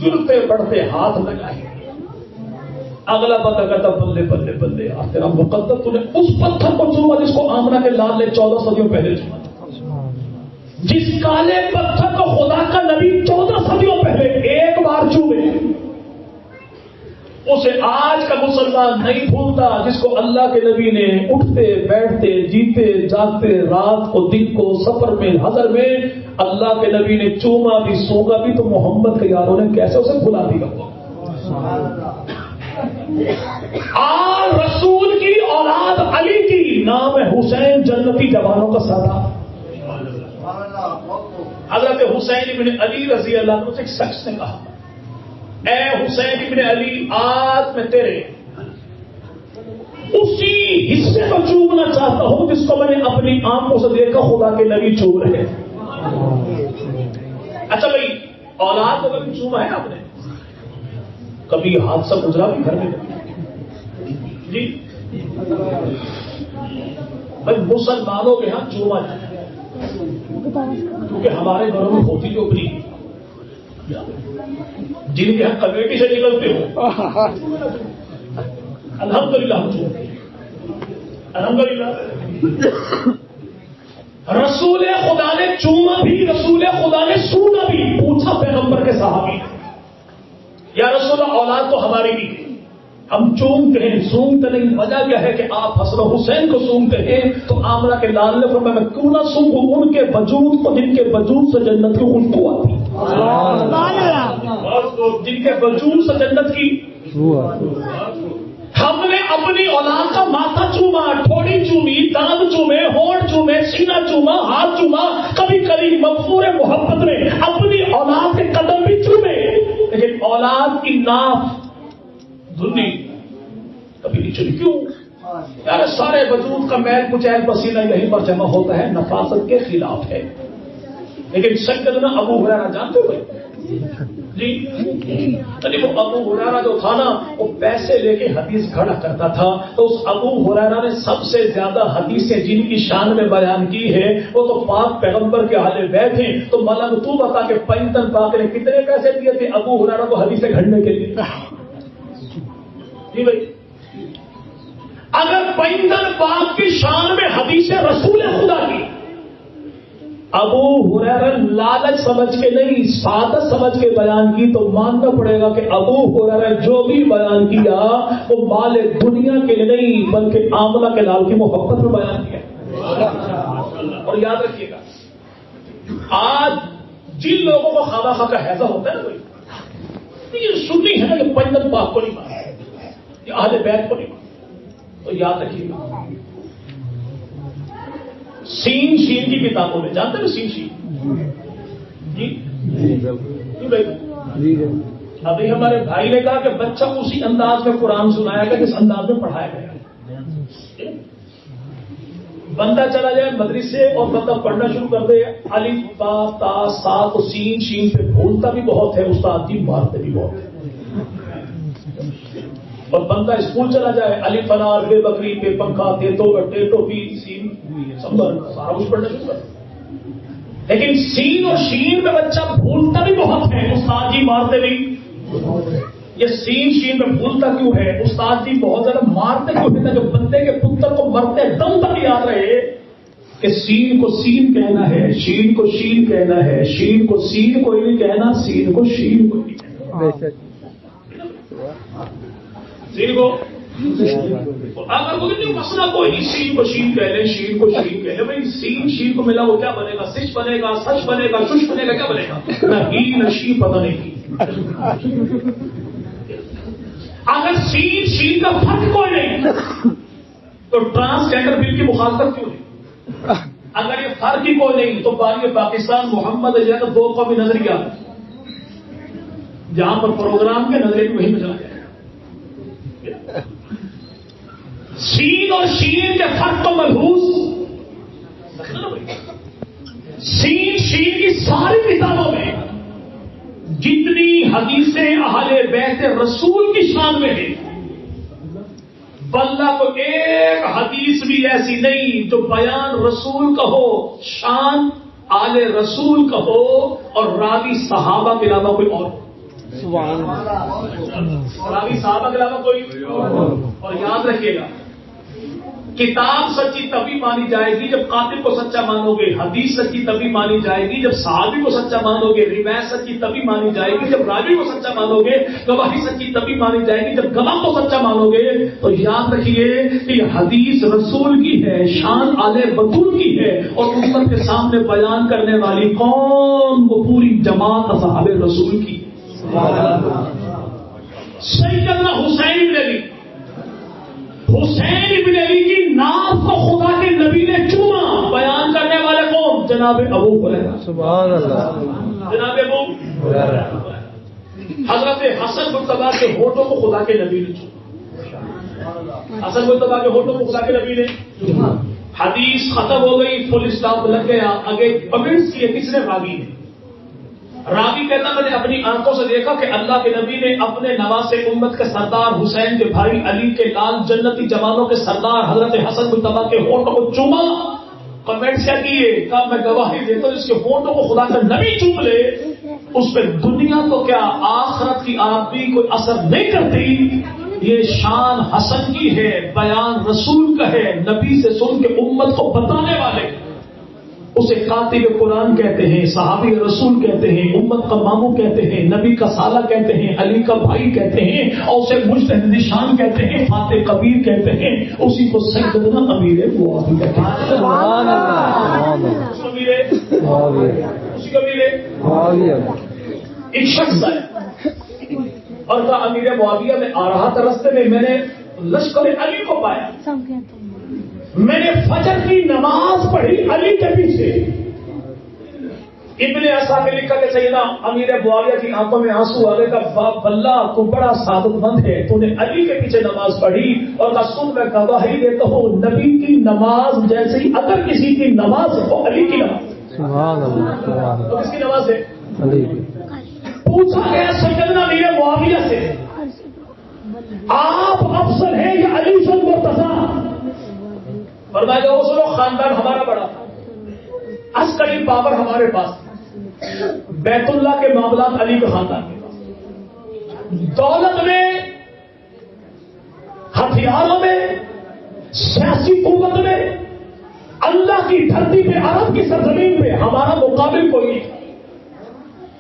گرتے بڑھتے ہاتھ لگائے. اگلا بندہ کہتا بلے بلے بلے تیرا مقدس، تو نے اس پتھر کو چوما جس کو آمنہ کے لال نے 14 صدیوں پہلے چوما تھا. جس کالے پتھر کو خدا کا نبی 14 صدیوں پہلے ایک بار چومے، اسے آج کا مسلمان نہیں بھولتا جس کو اللہ کے نبی نے اٹھتے بیٹھتے جیتے جاگتے رات کو دن کو سفر میں حضر میں اللہ کے نبی نے چوما بھی سونگا بھی، تو محمد کے یاروں نے کیسے اسے بھلا دیا. آل رسول کی اولاد علی کی، نام ہے حسین، جنتی جوانوں کا سردار. حضرت حسین ابن علی رضی اللہ عنہ سے ایک شخص نے کہا اے حسین ابن علی، آج میں تیرے اسی حصے کو چومنا چاہتا ہوں جس کو میں نے اپنی آنکھوں سے دیکھا خدا کے نبی چوم رہے. اچھا بھائی اولاد کو کبھی چوما ہے آپ نے؟ کبھی حادثہ گزرا بھی گھر میں جی؟ بھائی مسلمانوں کے ہاں چوما جاتا ہے کیونکہ ہمارے گھروں میں ہوتی جو اپنی جن کے ہم کمیٹی سے نکلتے ہو الحمدللہ ہم چومتے الحمدللہ. رسول خدا نے چوما بھی، رسول خدا نے سونا بھی. پوچھا پیغمبر کے صحابی یا رسول اللہ اولاد تو ہماری بھی ہم چومتے ہیں سونگتے نہیں، وجہ کیا ہے کہ آپ حسن حسین کو سونگتے ہیں تو آمنہ کے لال نے فرمایا میں کیوں نہ سونگوں ان کے وجود کو جن کے وجود سے جنت کی خوشبو آتی، جن کے وجود سے جنت کی. ہم نے اپنی اولاد کا ماتھا چوما، ٹھوڑی چومی، دانت چومے، ہونٹ چومے، سینہ چوما، ہاتھ چوما، کبھی کبھی مغفور محبت میں اپنی اولاد کے قدم بھی چومے، لیکن اولاد کی ناف دھلی کبھی نہیں چلی. کیوں؟ یار سارے وجود کا میل کچیل پسینہ یہیں پر جمع ہوتا ہے، نفاست کے خلاف ہے. لیکن سیدنا ابو ہریرہ جانتے ہوئے جی، وہ ابو ہریرہ جو تھا نا وہ پیسے لے کے حدیث کھڑا کرتا تھا، تو اس ابو ہریرہ نے سب سے زیادہ حدیثیں جن کی شان میں بیان کی ہے وہ تو پاک پیغمبر کے اہل بیت ہیں. تو ملنگ تو بتا کہ پینتن پاک نے کتنے پیسے دیے تھے ابو ہریرہ کو حدیثیں گھڑنے کے لیے؟ جی بھائی اگر پینتن پاک کی شان میں حدیث رسول خدا کی ابو ہریرہ لالچ سمجھ کے نہیں سعادت سمجھ کے بیان کی تو ماننا پڑے گا کہ ابو ہریرہ جو بھی بیان کیا وہ مال دنیا کے لیے نہیں بلکہ آمنہ کے لال کی محبت میں بیان کیا. اور یاد رکھیے گا آج جن لوگوں کو خواہ کا حیضہ ہوتا ہے نا یہ سنی ہے نا کہ پنجن پاک کو نہیں مانتا. یہ اہل بیت کو نہیں مانتے. تو یاد رکھیے گا سین شین کی کتابوں میں جانتے ہیں سین شین جی ابھی ہمارے بھائی نے کہا کہ بچہ اسی انداز میں قرآن سنایا گیا جس انداز میں پڑھایا گیا. بندہ چلا جائے مدرسے اور بندہ پڑھنا شروع کر دے الف با تا سا تو سین شین پہ بھولتا بھی بہت ہے استاد جی مارتے بھی بہت ہے. اور بندہ اسکول چلا جائے الف انار بے بکری پہ پنکھا ٹیٹو بھی سین سمبر سارا کچھ پڑھنا شروع کر. لیکن سین اور شین میں بچہ بھولتا بھی بہت ہے استاد جی مارتے نہیں. یہ سین شین میں بھولتا کیوں ہے استاد جی بہت زیادہ مارتے کیوں ہے تاکہ بندے کے پتر کو مرتے دم تک یاد رہے کہ سین کو سین کہنا ہے, شین کو شین کہنا ہے, شین کو سین کوئی نہیں کہنا, سین کو شین کوئی نہیں کہنا. سین کو اگر کوئی مسئلہ کوئی سین کو شین کہہ لیں, شین کو شین کہہ لیں, بھائی سین شین کو ملا وہ کیا بنے گا؟ سچ بنے گا, سچ بنے گا, شش بنے گا, کیا بنے گا؟ نہ ہی نہ شی پتہ نہیں کی. اگر سین شین کا فرق کوئی نہیں تو ٹرانسجینڈر بل کی مخالفت کیوں نہیں؟ اگر یہ فرق ہی کوئی نہیں تو باری پاکستان محمد علی کا دو قومی نظریہ جہاں پر پروگرام کے نظریے بھی وہیں میں چلا جائے. سین اور شین کے فرق تو ملحوظ. سین شین کی ساری کتابوں میں جتنی حدیثیں اہل بیت رسول کی شان میں ہیں واللہ کو ایک حدیث بھی ایسی نہیں جو بیان رسول کا ہو, شان آل رسول کا ہو اور راوی صحابہ کے علاوہ کوئی اور ہو. راوی صحابہ کے علاوہ کوئی اور. یاد رکھیے گا کتاب سچی تبھی مانی جائے گی جب قاتل کو سچا مانو گے, حدیث سچی تبھی مانی جائے گی جب صحابی کو سچا مانو گے, روایت سچی تبھی مانی جائے گی جب راوی کو سچا مانو گے, گواہی سچی تبھی مانی جائے گی جب گواہ کو سچا مانو گے. تو یاد رکھیے کہ یہ حدیث رسول کی ہے, شان آل بطول کی ہے, اور امت کے سامنے بیان کرنے والی کون؟ وہ پوری جماعت اصحاب رسول کی. سیدنا حسین بن علی, حسین بن علی کی ناف کو خدا کے نبی نے چوما, بیان کرنے والے کون؟ جناب ابو ہریرہ. سبحان اللہ. جناب ابو ہریرہ. حضرت حسن مرتضیٰ کے ہونٹوں کو خدا کے نبی نے چوما. حسن مرتضیٰ کے ہونٹوں کو خدا کے نبی نے چوما. حدیث ختم ہو گئی, فل اسٹاپ لگ گیا. آگے کمنٹس کیے کس نے؟ راوی نے. راوی کہتا میں نے اپنی آنکھوں سے دیکھا کہ اللہ کے نبی نے اپنے نواسے امت کے سردار حسین کے بھائی علی کے لال جنتی جوانوں کے سردار حضرت حسن مجتبیٰ کے ہونٹوں کو چوما. کمنٹ کیا کیے؟ کہا میں گواہی دیتا ہوں جس کے ہونٹوں کو خدا کا نبی چوم لے اس پہ دنیا تو کیا آخرت کی آپ بھی کوئی اثر نہیں کرتی. یہ شان حسن کی ہے, بیان رسول کا ہے, نبی سے سن کے امت کو بتانے والے. اسے کاتب قرآن کہتے ہیں, صحابی رسول کہتے ہیں, امت کا ماموں کہتے ہیں, نبی کا سالہ کہتے ہیں, علی کا بھائی کہتے ہیں, اور اسے مجتہد نشان کہتے ہیں, فاتح کبیر کہتے ہیں. اسی کو سیدنا امیر معاویہ کہتے ہیں. سبحان اللہ. اسی کو امیر ایک شخص ہے اور کہا امیر معاویہ میں آ رہا تھا, رستے میں نے لشکر علی کو پایا, میں نے فجر کی نماز پڑھی علی کے پیچھے. ابن اسحاق نے لکھا کہ سیدنا امیر معاویہ کی آنکھوں میں آنسو آ گئے. کا باپ اللہ تو بڑا سعادت مند ہے, تو نے علی کے پیچھے نماز پڑھی. اور کا سن میں گواہی دیتا ہوں نبی کی نماز جیسے ہی اگر کسی کی نماز ہو علی کی نماز. سبحان اللہ. تو کس کی نماز ہے؟ علی. پوچھا گیا سیدنا امیر معاویہ سے آپ افضل ہیں یا علی سے مرتضیٰ؟ فرمایا کہ وہ سنو خاندان ہمارا بڑا تھا, عسکری پاور ہمارے پاس, بیت اللہ کے معاملات علی کے خاندان کے پاس, دولت میں, ہتھیاروں میں, سیاسی قوت میں, اللہ کی دھرتی پہ, عرب کی سرزمین پہ ہمارا مقابل کوئی نہیں.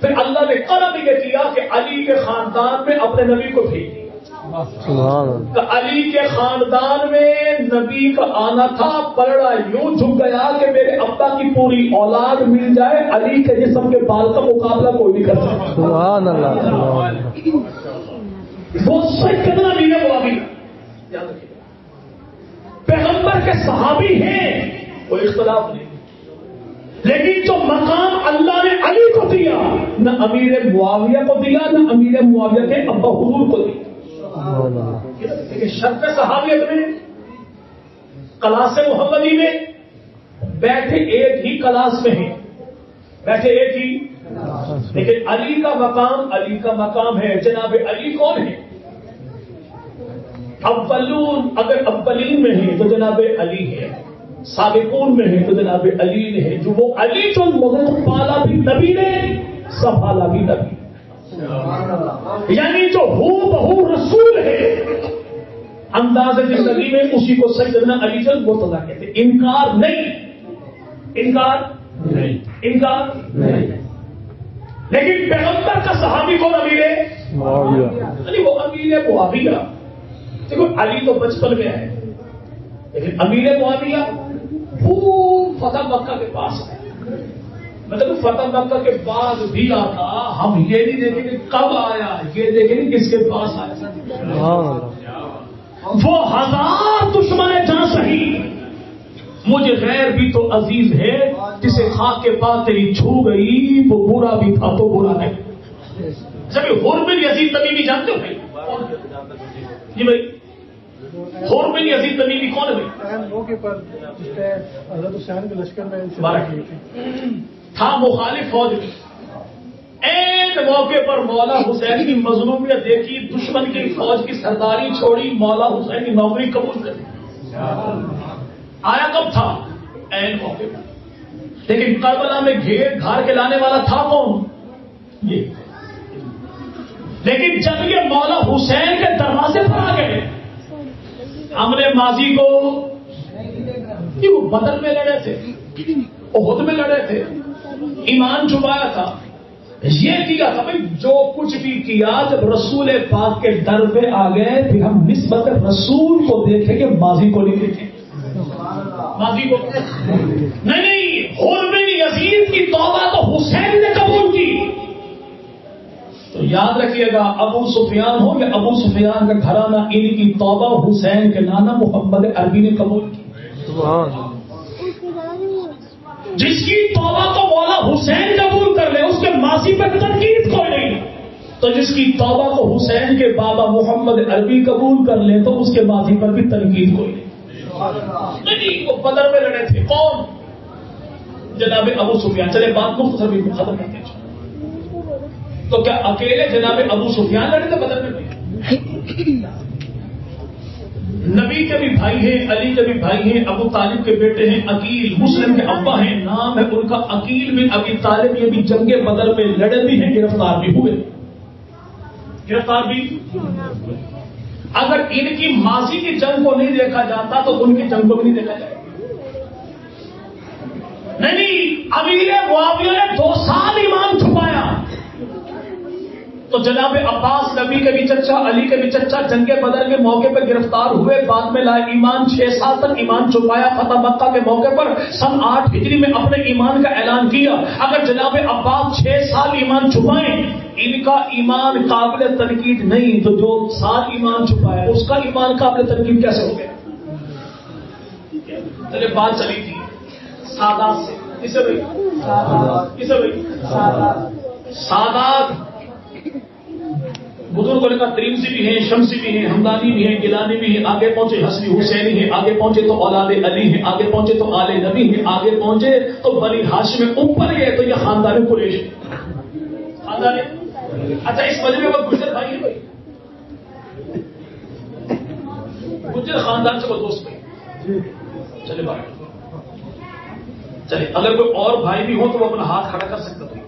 پھر اللہ نے کرم یہ کیا کہ علی کے خاندان میں اپنے نبی کو بھیج دیا. علی کے خاندان میں نبی کا آنا تھا, پلڑا یوں جھک گیا کہ میرے ابا کی پوری اولاد مل جائے, علی کے جسم کے بال کا مقابلہ کوئی نہیں کر سکتا. سبحان اللہ. وہ سیدنا امیر معاویہ یاد رکھیے پیغمبر کے صحابی ہیں کوئی اختلاف نہیں، لیکن جو مقام اللہ نے علی کو دیا نہ امیر معاویہ کو دیا نہ امیر معاویہ کے ابا حضور کو دیا. لیکن شرط صحابیت میں کلاس محمدی میں بیٹھے ایک ہی کلاس میں ہیں، بیٹھے ایک ہی، لیکن علی کا مقام ہے. جناب علی کون ہے؟ اولون، اگر اولین میں ہیں تو جناب علی ہے، سابقون میں ہیں تو جناب علی ہے. جو وہ علی جو پالا بھی نبی نے سنبھالا بھی نبی، یعنی جو ہو بہو رسول ہے انداز زندگی میں اسی کو سیدنا علی جل مرتضیٰ کہتے ہیں. انکار نہیں. لیکن پیغمبر کا صحابی کون؟ امیر معاویہ. وہ امیر معاویہ. دیکھو علی تو بچپن میں ہے، لیکن امیر معاویہ خوب فتح مکہ کے پاس ہے. مطلب فتح مکہ کے بعد بھی آتا، ہم یہ نہیں دیکھیں کہ کب آیا، یہ دیکھیں کہ کس کے پاس آیا. وہ ہزار دشمن جان سہی، مجھے غیر بھی تو عزیز ہے، جسے خاک کے پاس تیری چھو گئی وہ برا بھی تھا تو برا نہیں. جب حر بن یزید تمیمی جانتے ہو بھائی؟ جی بھائی، حر بن یزید تمیمی کون ہے بھائی؟
موقع پر حضرت حسین کے لشکر میں
تھا مخالف فوج میں. ایک موقع پر مولا حسین کی مظلومیت دیکھی، دشمن کی فوج کی سرداری چھوڑی، مولا حسین کی نوکری قبول کر لی. آیا کب تھا؟ این موقع پر. لیکن کربلا میں گھیر گھار کے لانے والا تھا کون؟ یہ. لیکن جب یہ مولا حسین کے دروازے پر آ گئے، ہم نے ماضی کو وہ بدر میں لڑے تھے، احد میں لڑے تھے، ایمان چھپایا تھا، یہ کیا تھا بھائی. جو کچھ بھی کیا جب رسول پاک کے در پہ آ گئے پھر ہم نسبت رسول کو دیکھیں کہ ماضی کو نہیں دیکھیں. ماضی کو نہیں. حر بن یزید کی توبہ تو حسین نے قبول کی. تو یاد رکھیے گا، ابو سفیان ہو یا ابو سفیان کا گھرانہ، ان کی توبہ حسین کے نانا محمد عربی نے قبول کی. جس کی توبہ کو مولا حسین قبول کر لے اس کے ماضی پر تنقید کوئی نہیں، تو جس کی توبہ کو حسین کے بابا محمد عربی قبول کر لے تو اس کے ماضی پر بھی تنقید کوئی نہیں. وہ بدر میں لڑے تھے. کون؟ جناب ابو سفیان. چلے بات مختصر بھی ختم کرتے ہیں. تو کیا اکیلے جناب ابو سفیان لڑے تھے بدر میں؟ نبی کے بھی بھائی ہیں، علی کے بھی بھائی ہیں، ابو طالب کے بیٹے ہیں، عقیل مسلم کے ابا ہیں، نام ہے ان کا عقیل بن ابی طالب. یہ بھی جنگ بدر میں لڑے بھی ہیں، گرفتار بھی ہوئے. اگر ان کی ماضی کی جنگ کو نہیں دیکھا جاتا تو ان کی جنگ کو بھی نہیں دیکھا جائے. نہیں، امیر معاویہ نے 2 سال ایمان چھپایا. تو جناب عباس نبی کے بھی چچا، علی کے بھی چچا، جنگ بدر کے موقع پر گرفتار ہوئے، بعد میں لائے ایمان. 6 سال تک ایمان چھپایا. فتح مکہ کے موقع پر سن 8 ہجری میں اپنے ایمان کا اعلان کیا. اگر جناب عباس 6 سال ایمان چھپائیں، ان کا ایمان قابل تنقید نہیں، تو جو 7 ایمان چھپایا اس کا ایمان قابل تنقید کیسے ہو گیا؟ چلے بات چلی تھی سادات سے. کسے بھائی؟ سادات بزرگوں نے کہا تریمسی بھی ہیں، شمسی بھی ہیں، ہمدانی بھی ہیں، گیلانی بھی ہیں. آگے پہنچے حسنی حسینی ہیں، آگے پہنچے تو اولاد علی ہیں، آگے پہنچے تو آل نبی ہیں، آگے پہنچے تو بنی ہاشم میں. اوپر گئے تو یہ خاندان قریش ہے. خاندان. اچھا اس مجمع میں گجر بھائی ہیں بھائی، گجر خاندان سے وہ دوست بھائی. چلے بھائی، چلے اگر کوئی اور بھائی بھی ہو تو وہ اپنا ہاتھ کھڑا کر سکتا تھا.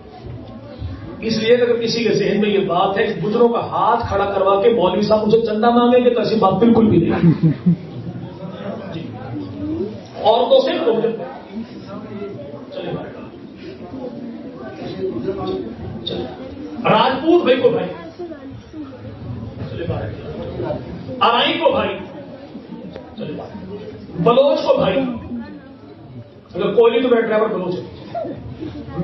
اس لیے اگر کسی کے ذہن میں یہ بات ہے کہ بزرگوں کا ہاتھ کھڑا کروا کے مولوی صاحب مجھے چندہ مانگیں گے تو ایسی بات بالکل بھی نہیں. جی عورتوں سے چلے راجپوت بھائی کو بھائی، چلے ارائی کو بھائی، چلے بلوچ کو بھائی. اگر کوہلی تو میرا ڈرائیور بلوچ ہے.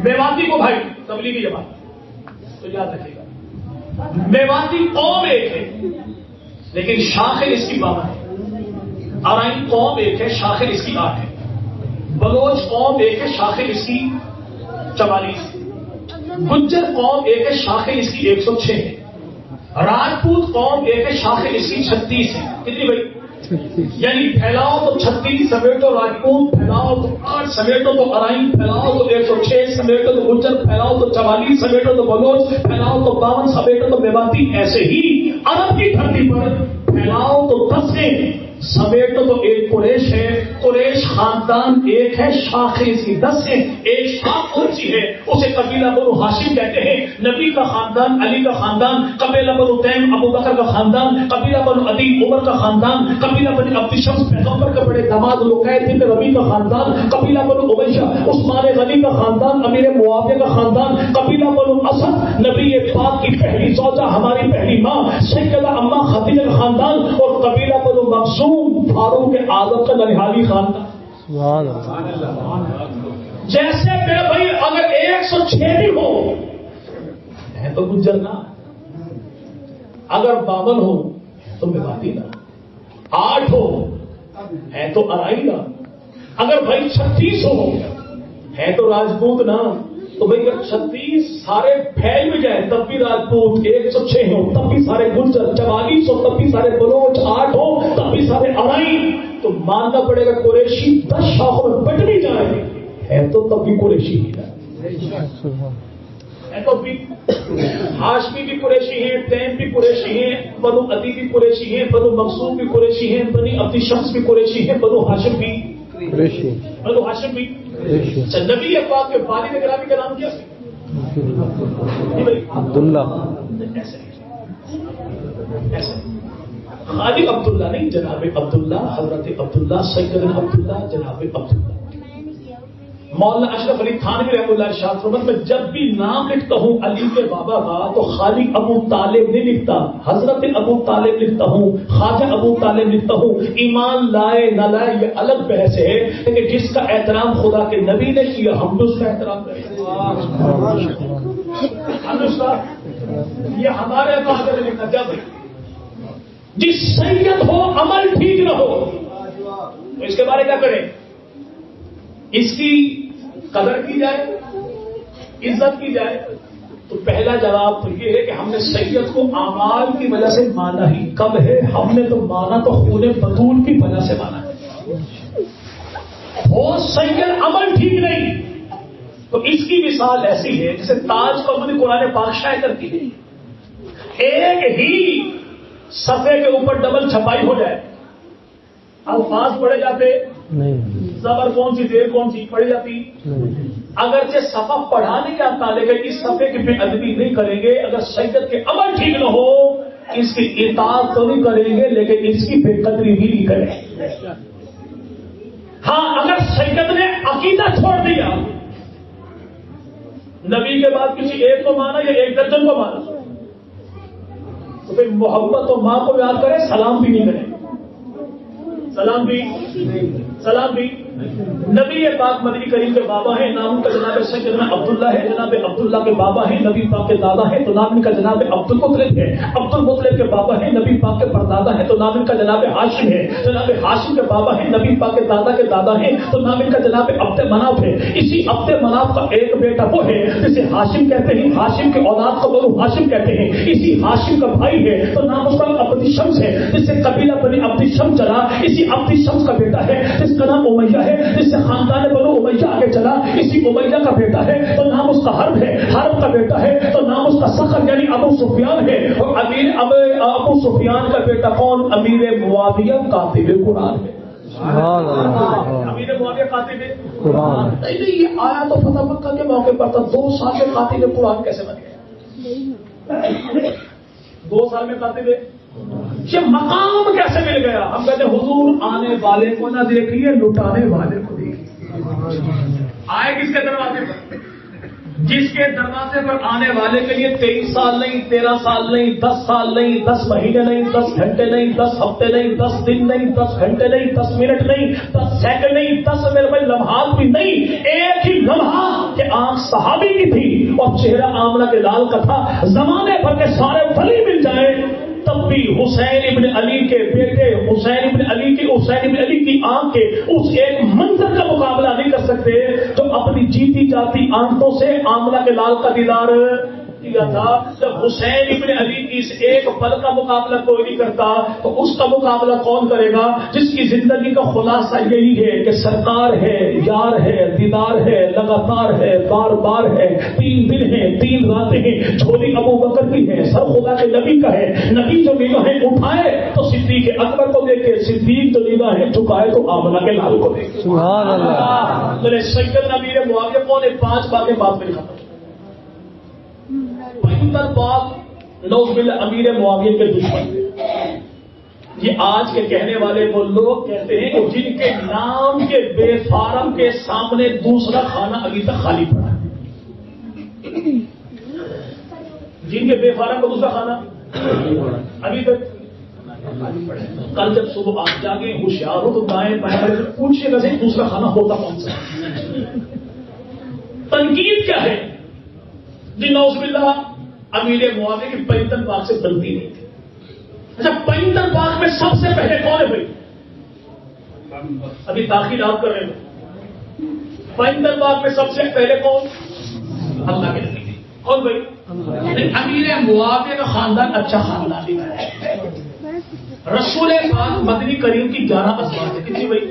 میواتی کو بھائی، تبلیغی جماعت. تو یاد رکھیے گا میواتی قوم ایک ہے لیکن شاخیں اس کی بابا ہے. ارائن قوم ایک ہے، شاخر اس کی 8 ہے. بلوچ قوم ایک ہے، شاخر اس کی 44. گجر قوم ایک ہے، شاخر اس کی 106 ہے. راجپوت قوم ایک ہے، شاخر اس کی 36 ہے. کتنی بھائی؟ یعنی پھیلاؤ تو 36 سمیٹو راجپوت، پھیلاؤ تو 8 سمیٹو تو ارائن، پھیلاؤ تو 106 سمیٹو تو گجر، پھیلاؤ تو 44 سمیٹو تو بلوچ، پھیلاؤ تو 52 سمیٹو تو میواتی. ایسے ہی عرب کی دھرتی پر پھیلاؤ تو 10 ہے، سمیٹو تو ایک قریش ہے. قریش خاندان ایک ہے، شاخیں اس کی 10 ہیں. ایک شاخ کون سی ہے؟ اسے قبیلہ بنو ہاشم کہتے ہیں. نبی کا خاندان، علی کا خاندان، قبیلہ بنو تیم ابو بکر کا خاندان، قبیلہ بنو عدی عمر کا خاندان، قبیلہ بنو عبد شمس پیغمبر کے بڑے داماد لقید بن ربیع کا خاندان، قبیلہ بنو امیہ عثمان غنی کا خاندان، امیر معاویہ کا خاندان، قبیلہ بنو اسد نبی پاک کی پہلی زوجہ ہماری پہلی ماں سیدہ اماں خدیجہ کا خاندان، اور قبیلہ بنو مخزوم فاروق اعظم کا ننہالی خاندان. جیسے میرے بھائی اگر 106 بھی ہو ہے تو گجر نہ، اگر 52 ہو تو میواتی نہ، 8 ہو ہے تو ارائی نہ، اگر بھائی 36 ہو ہے تو راجپوت نہ. تو بھائی اگر 36 سارے پھیل بھی جائیں تب بھی راجپوت، 106 ہو تب بھی سارے گجر، 44 ہو تب بھی سارے بلوچ، 8 ہو تب بھی سارے ارائی. تو ماننا پڑے گا قریشی 10 شاخوں میں بٹ بھی جائے ہے تو تب بھی قریشی ہی ہے. تو بھی ہاشمی بھی قریشی ہیں، تیم بھی قریشی ہیں، بنو عدی بھی قریشی ہیں، بنو مخزوم بھی قریشی ہیں، بنی عبد شمس بھی قریشی ہیں، بنو ہاشم بھی قریشی، بنو ہاشم بھی. نبی پاک کے والد گرامی کا نام کیا؟ عبداللہ. ایسے خالی عبداللہ نہیں، جناب عبداللہ، حضرت عبداللہ، سیدنا عبداللہ، جناب عبداللہ. مولانا اشرف علی تھانوی رحمۃ اللہ ارشاد فرماتے میں جب بھی نام لکھتا ہوں علی کے بابا کا تو خالی ابو طالب نہیں لکھتا، حضرت ابو طالب لکھتا ہوں، خواجہ ابو طالب لکھتا ہوں. ایمان لائے نہ لائے یہ الگ بحث ہے، لیکن جس کا احترام خدا کے نبی نے کیا ہم تو اس کا احترام کریں. یہ ہمارے پاس لکھا جب جس سید ہو عمل ٹھیک نہ ہو تو اس کے بارے کیا کریں؟ اس کی قدر کی جائے، عزت کی جائے. تو پہلا جواب تو یہ ہے کہ ہم نے سید کو اعمال کی وجہ سے مانا ہی کب ہے، ہم نے تو مانا تو خون بطول کی وجہ سے مانا ہے. وہ سید عمل ٹھیک نہیں تو اس کی مثال ایسی ہے جیسے تاج کو اپنی قرآن پاک شائع کرتی ہے. ایک ہی صفحے کے اوپر ڈبل چھپائی ہو جائے، الفاظ پڑھے جاتے زبر کون سی دیر کون سی پڑھی جاتی. اگرچہ صفحہ پڑھا نہیں جاتا لیکن اس صفحے کی بے ادبی نہیں کریں گے. اگر سید کے عمل ٹھیک نہ ہو اس کی اطاعت تو نہیں کریں گے لیکن اس کی بے قدری بھی نہیں کریں گے. ہاں اگر سید نے عقیدہ چھوڑ دیا، نبی کے بعد کسی ایک کو مانا یا ایک درجن کو مانا، تو پھر محبت و ماں کو یاد کرے، سلام بھی نہیں کرے. سلام بھی نبی پاک مدنی کریم کے بابا ہیں، نام کا جناب سیدنا عبداللہ ہے، جناب عبداللہ کے بابا ہیں، نبی پاک کے دادا ہیں تو نام ان کا جناب عبد المطلب ہے. عبد المطلب کے بابا ہیں، نبی پاک کے پردادا ہیں تو نام ان کا جناب ہاشم ہے. جناب ہاشم کے بابا ہیں، نبی پاک کے دادا ہیں تو نام ان کا جناب عبد مناف ہے. اسی عبد مناف کا ایک بیٹا وہ ہے جسے ہاشم کہتے ہیں، ہاشم کے اولاد کو بنو ہاشم کہتے ہیں. اسی ہاشم کا بھائی ہے تو نام اس کا عبد شمس ہے، جس سے قبیلہ بنی عبد شمس چلا. اسی عبد شمس کا بیٹا ہے جس کا نام امیہ ہے، جس سے خاندان بنو امیہ آگے چلا. اسی امیہ کا بیٹا ہے تو نام اس کا حرب ہے، حرب کا بیٹا ہے تو نام اس کا صخر یعنی ابو سفیان ہے. اور ابو سفیان کا بیٹا کون؟ امیر معاویہ کاتب قرآن ہے. امیر معاویہ کاتب قرآن. نہیں یہ آیا تو فتح مکہ کے موقع پر تھا. 2 سال میں کاتب قرآن کیسے بن گیا؟ 2 سال میں کاتب یہ مقام کیسے مل گیا؟ ہم کہتے ہیں حضور آنے والے کو نہ دیکھیے، لٹانے والے کو دیکھیے. آئے کس کے دروازے پر؟ جس کے دروازے پر آنے والے کے لیے 23 سال نہیں، 13 سال نہیں، 10 سال نہیں، 10 مہینے نہیں، 10 گھنٹے نہیں، 10 ہفتے نہیں، 10 دن نہیں، 10 گھنٹے نہیں، 10 منٹ نہیں، 10 سیکنڈ نہیں، 10 لمحات بھی نہیں. ایک ہی لمحہ کہ آنکھ صحابی کی تھی اور چہرہ آمنہ کے لال کا تھا. زمانے بھر کے سارے ولی مل جائیں تب بھی حسین ابن علی کے بیٹے حسین ابن علی کی آنکھ کے اس ایک منظر کا مقابلہ نہیں کر سکتے جو اپنی جیتی جاتی آنکھوں سے آملہ کے لال کا دیدار کیا تھا. جب حسین ابن علی کی اس ایک پل کا مقابلہ کوئی نہیں کرتا تو اس کا مقابلہ کون کرے گا جس کی زندگی کا خلاصہ یہی ہے کہ سرکار ہے، یار ہے، دیدار ہے، لگاتار ہے، بار بار ہے، 3 دن ہے، 3 راتیں ہیں. جھولی ابو بکر کی ہے، سر خدا کے نبی کا ہے. نبی جو نگاہیں اٹھائے تو صدیق اکبر کو دیکھے، صدیق جو نگاہیں جھکائے تو آمنہ کے لال کو دیکھے. سبحان اللہ. سیدنا امیر معاویہ کون ہے؟ 5 باتیں بات میں ختم. پیغمبر پاک نوز باللہ امیر معاویہ کے دشمن. یہ آج کے کہنے والے وہ لوگ کہتے ہیں کہ جن کے نام کے بے فارم کے سامنے دوسرا خانہ ابھی تک خالی پڑا ہے. جن کے بے فارم کا دوسرا خانہ ابھی تک کل جب صبح آپ جاگے ہوشیار ہو تو دائیں بائیں پوچھیے گا سے دوسرا خانہ ہوتا کون سا. تنقید کیا ہے؟ جی نوز باللہ امیر معاویہ کی پینتن پاک سے بنتی نہیں تھی. اچھا پینتن پاک میں سب سے پہلے کون ہے بھائی؟ ابھی تاخیر آپ کر رہے ہیں. پینتن پاک میں سب سے پہلے کون؟ اللہ کے نبی. کون بھائی؟ امیر معاویہ کا خاندان اچھا خاندان ہے. رسول پاک مدنی کریم کی 11 ازواج ہے. کتنی بھائی؟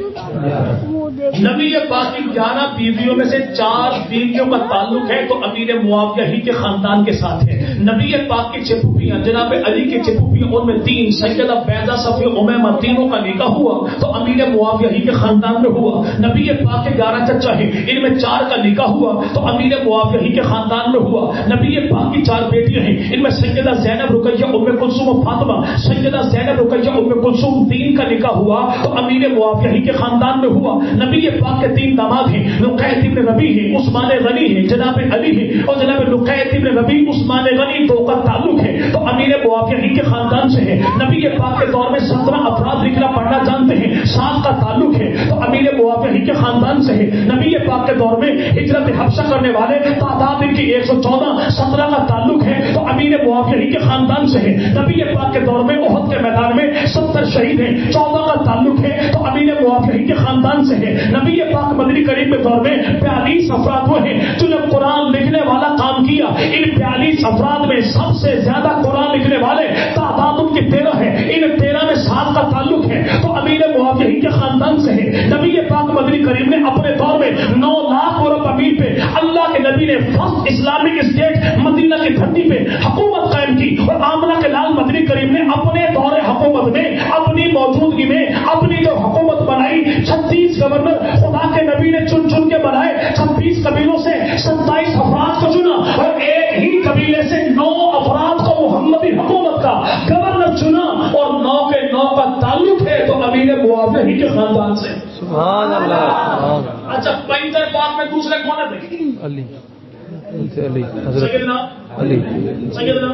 نبی پاک کی 11 بیویوں میں سے 4 بیویوں کا تعلق ہے تو امیر معاویہ ہی کے خاندان کے ساتھ ہے. نبی پاک کی 6 پھوپھیاں جناب علی کی 6 پھوپھیاں ان میں 3 سیدہ بیضہ صفیہ امیمہ تینوں کا نکاح ہوا تو امیر معاویہ ہی کے خاندان میں ہوا. نبی پاک کے 11 چچا ہیں ان میں 4 کا نکاح ہوا تو امیر معاویہ ہی کے خاندان میں ہوا. نبی پاک کی 4 بیٹیاں ہیں ان میں سیدہ زینب رقیہ ام کلثوم و فاطمہ. سیدہ زینب رقیہ ام کلثوم 3 کا نکاح ہوا تو امیر معاویہ ہی کے خاندان میں ہوا. نبی پاک کے 3 داماد ہیں. لقیط ابن ربیع ہے، عثمان غنی ہے، جناب علی ہے اور جناب لقیط ابن ربیع عثمان غنی 2 کا تعلق ہے تو امیر معاویہ ہی کے خاندان سے ہے. نبی پاک کے دور میں 17 افراد لکھنا پڑھنا جانتے ہیں، 7 کا تعلق ہے تو امیر معاویہ ہی کے خاندان سے ہے. نبی پاک کے دور میں ہجرت حبشہ کرنے والے تعداد ان کی 114، 17 کا تعلق ہے تو امیر معاویہ ہی کے خاندان سے ہے. نبی پاک کے دور میں احد کے میدان میں 70 شہید ہیں، 14 کا تعلق ہے تو امیر معاویہ ہی کے خاندان سے ہے. نبی پاک مدنی کریم کے دور میں 42 افراد وہ ہیں جنہوں نے قرآن لکھنے والا کام کیا. ان 42 افراد میں سب سے زیادہ قرآن لکھنے والے تعداد ان کی 13 ہے. ان 13 میں 7 کا تعلق ہے تو امیر معاویہ ہی کے خاندان سے ہے. نبی پاک مدنی کریم نے اپنے دور میں 9 لاکھ ورب امیر پہ اللہ کے نبی نے فرسٹ اسلامک اسٹیٹ مدینہ کی دھرتی پہ حکومت قائم کی اور آمنہ کے لال مدنی کریم نے اپنے دور حکومت میں اپنی موجودگی میں اپنی جو حکومت بنائی 36 گورنر خدا کے نبی نے چن چن کے بنائے. 26 قبیلوں سے 27 افراد کو چنا اور ایک ہی قبیلے سے 9 افراد کو محمدی حکومت کا گورنر چنا اور 9 کے 9 کا تعلق ہے تو امیر معاویہ ہی کے خاندان سے. سبحان اللہ. اچھا پینتن پاک میں دوسرے کون ہے؟ علی. سیدنا علی. سیدنا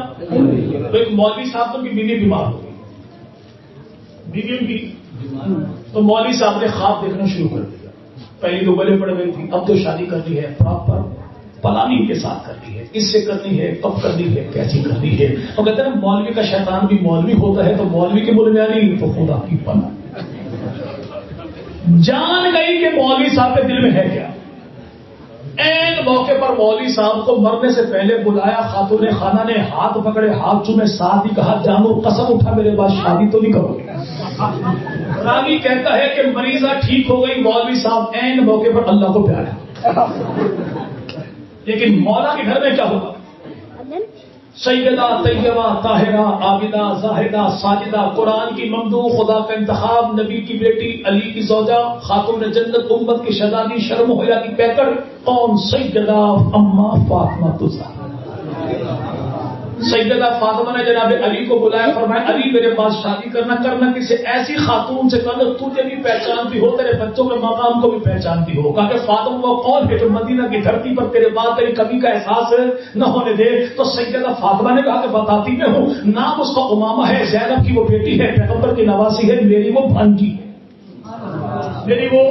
ایک مولوی صاحب تو کی بیوی بیمار ہو گئی، بیوی ان کی تو مولوی صاحب نے خواب دیکھنا شروع کر دیا. پہلی تو گلے پڑ گئی تھی، اب تو شادی کرنی ہے، پراپر پلاننگ کے ساتھ کرنی ہے، اس سے کرنی ہے، کب کرنی ہے، کیسی کرنی ہے. اور کہتے ہیں مولوی کا شیطان بھی مولوی ہوتا ہے تو مولوی کی بنیادی تو خدا کی پناہ. جان گئی کہ مولوی صاحب کے دل میں ہے کیا. این موقع پر مولوی صاحب کو مرنے سے پہلے بلایا. خاتون خانہ نے ہاتھ پکڑے، ہاتھ چومے، ساتھ ہی کہا جانو قسم اٹھا میرے بعد شادی تو نہیں کرو گے. راوی کہتا ہے کہ مریضہ ٹھیک ہو گئی، مولوی صاحب این موقع پر اللہ کو پیارا. لیکن مولا کے گھر میں کیا ہوگا؟ سیدہ طیبہ طاہرہ عابدہ زاہدہ ساجدہ، قرآن کی ممدوح، خدا کا انتخاب، نبی کی بیٹی، علی کی زوجہ، خاتون جنت، امت کی شہزادی، شرم و حیا کی پیکر. کون؟ سیدہ اما فاطمہ الزہرا. سیدہ فاطمہ نے جناب علی کو بلایا، فرمایا علی میرے پاس شادی کرنا کسی ایسی خاتون سے کرنا تجھے بھی پہچانتی ہو، تیرے بچوں کے مقام کو بھی پہچانتی ہو. کہا کہ فاطمہ وہ کون ہے جو مدینہ کی دھرتی پر تیرے بعد تیری کمی کا احساس نہ ہونے دے. تو سیدہ فاطمہ نے کہا کہ بتاتی میں ہوں، نام اس کا امامہ ہے، زینب کی وہ بیٹی ہے، پیغمبر کی نواسی ہے، میری وہ بھانجی ہے، میری وہ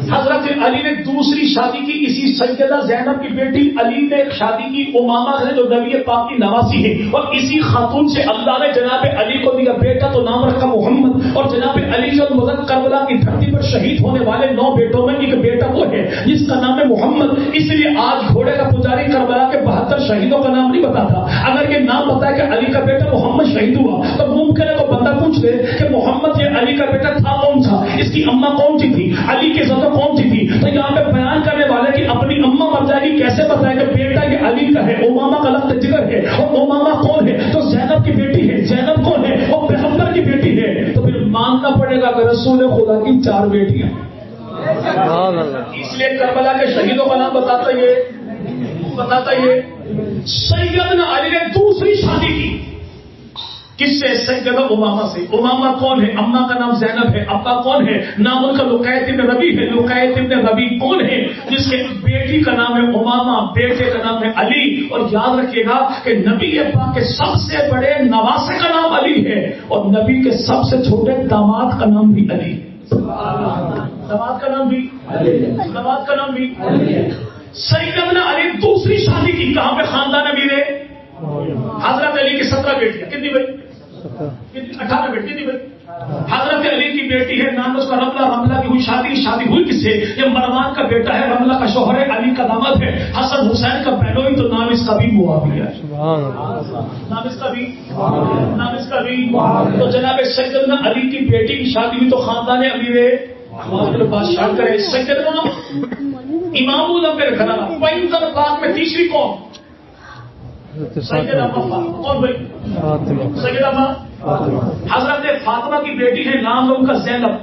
حضرت علی نے دوسری شادی کی اسی سیدہ زینب کی بیٹی علی نے ایک شادی کی امامہ سے جو نبی پاک کی نواسی ہے، اور اسی خاتون سے اللہ نے جناب علی کو دیا بیٹا تو نام رکھا محمد، اور جناب علی جو مدد کربلا کی دھرتی پر شہید ہونے والے 9 بیٹوں میں ایک بیٹا وہ ہے جس کا نام ہے محمد. اس لیے آج گھوڑے کا پجاری کربلا کے 72 شہیدوں کا نام نہیں بتاتا. اگر یہ نام بتایا کہ علی کا بیٹا محمد شہید ہوا تو ممکن ہے تو بندہ پوچھ لے کہ محمد یہ علی کا بیٹا تھا کون تھا، اس کی اماں کون سی تھی، علی کی زد کون سی تھی. تو یہاں پہ بیان کرنے والے کی اپنی اماں مر جائے گی، کیسے بتائے کہ بیٹا یہ علی کا ہے، امامہ کا لفظ ذکر ہے، اور امامہ کون ہے تو زینب کی بیٹی ہے، زینب کون ہے وہ پیغمبر کی بیٹی ہے. تو پھر ماننا پڑے گا کہ رسول خدا کی 4 بیٹیاں. اس لیے کربلا کے شہیدوں کا نام بتاتا یہ سیدنا علی نے دوسری شادی کی. کس سے؟ سیدہ امامہ سے. امامہ کون ہے؟ اماں کا نام زینب ہے. ابا کون ہے؟ نام ان کا لقیت ابن ربی ہے. لقیت ابن ربی کون ہے؟ جس کے بیٹی کا نام ہے امامہ، بیٹے کا نام ہے علی. اور یاد رکھیے گا کہ نبی پاک کے سب سے بڑے نواسے کا نام علی ہے، اور نبی کے سب سے چھوٹے داماد کا نام بھی علی. داماد کا نام بھی سیدنا علی دوسری شادی کی. کہاں پہ؟ خاندان امیر حضرت علی کی 17 بیٹیاں. کتنی بھائی؟ 18 بیٹی. کتنی بھائی؟ حضرت علی کی بیٹی ہے، نام اس کا رملہ. رملہ کی ہوئی شادی ہوئی کس سے؟ یہ مروان کا بیٹا ہے، رملہ کا شوہر ہے، علی کا داماد ہے. حسن حسین کا بہنوئی تو نام اس کا بھی معاویہ ہے. نام اس کا بھی تو جناب سیدنا علی کی بیٹی کی شادی ہوئی تو خاندان امیر بادشاہ کرے. سیدنا امام الانبیاء گھرانہ. پینتر پاک میں تیسری کون؟ سیدہ کون بھائی؟ سیدہ حضرت فاطمہ کی بیٹی ہے، نام ان کا زینب.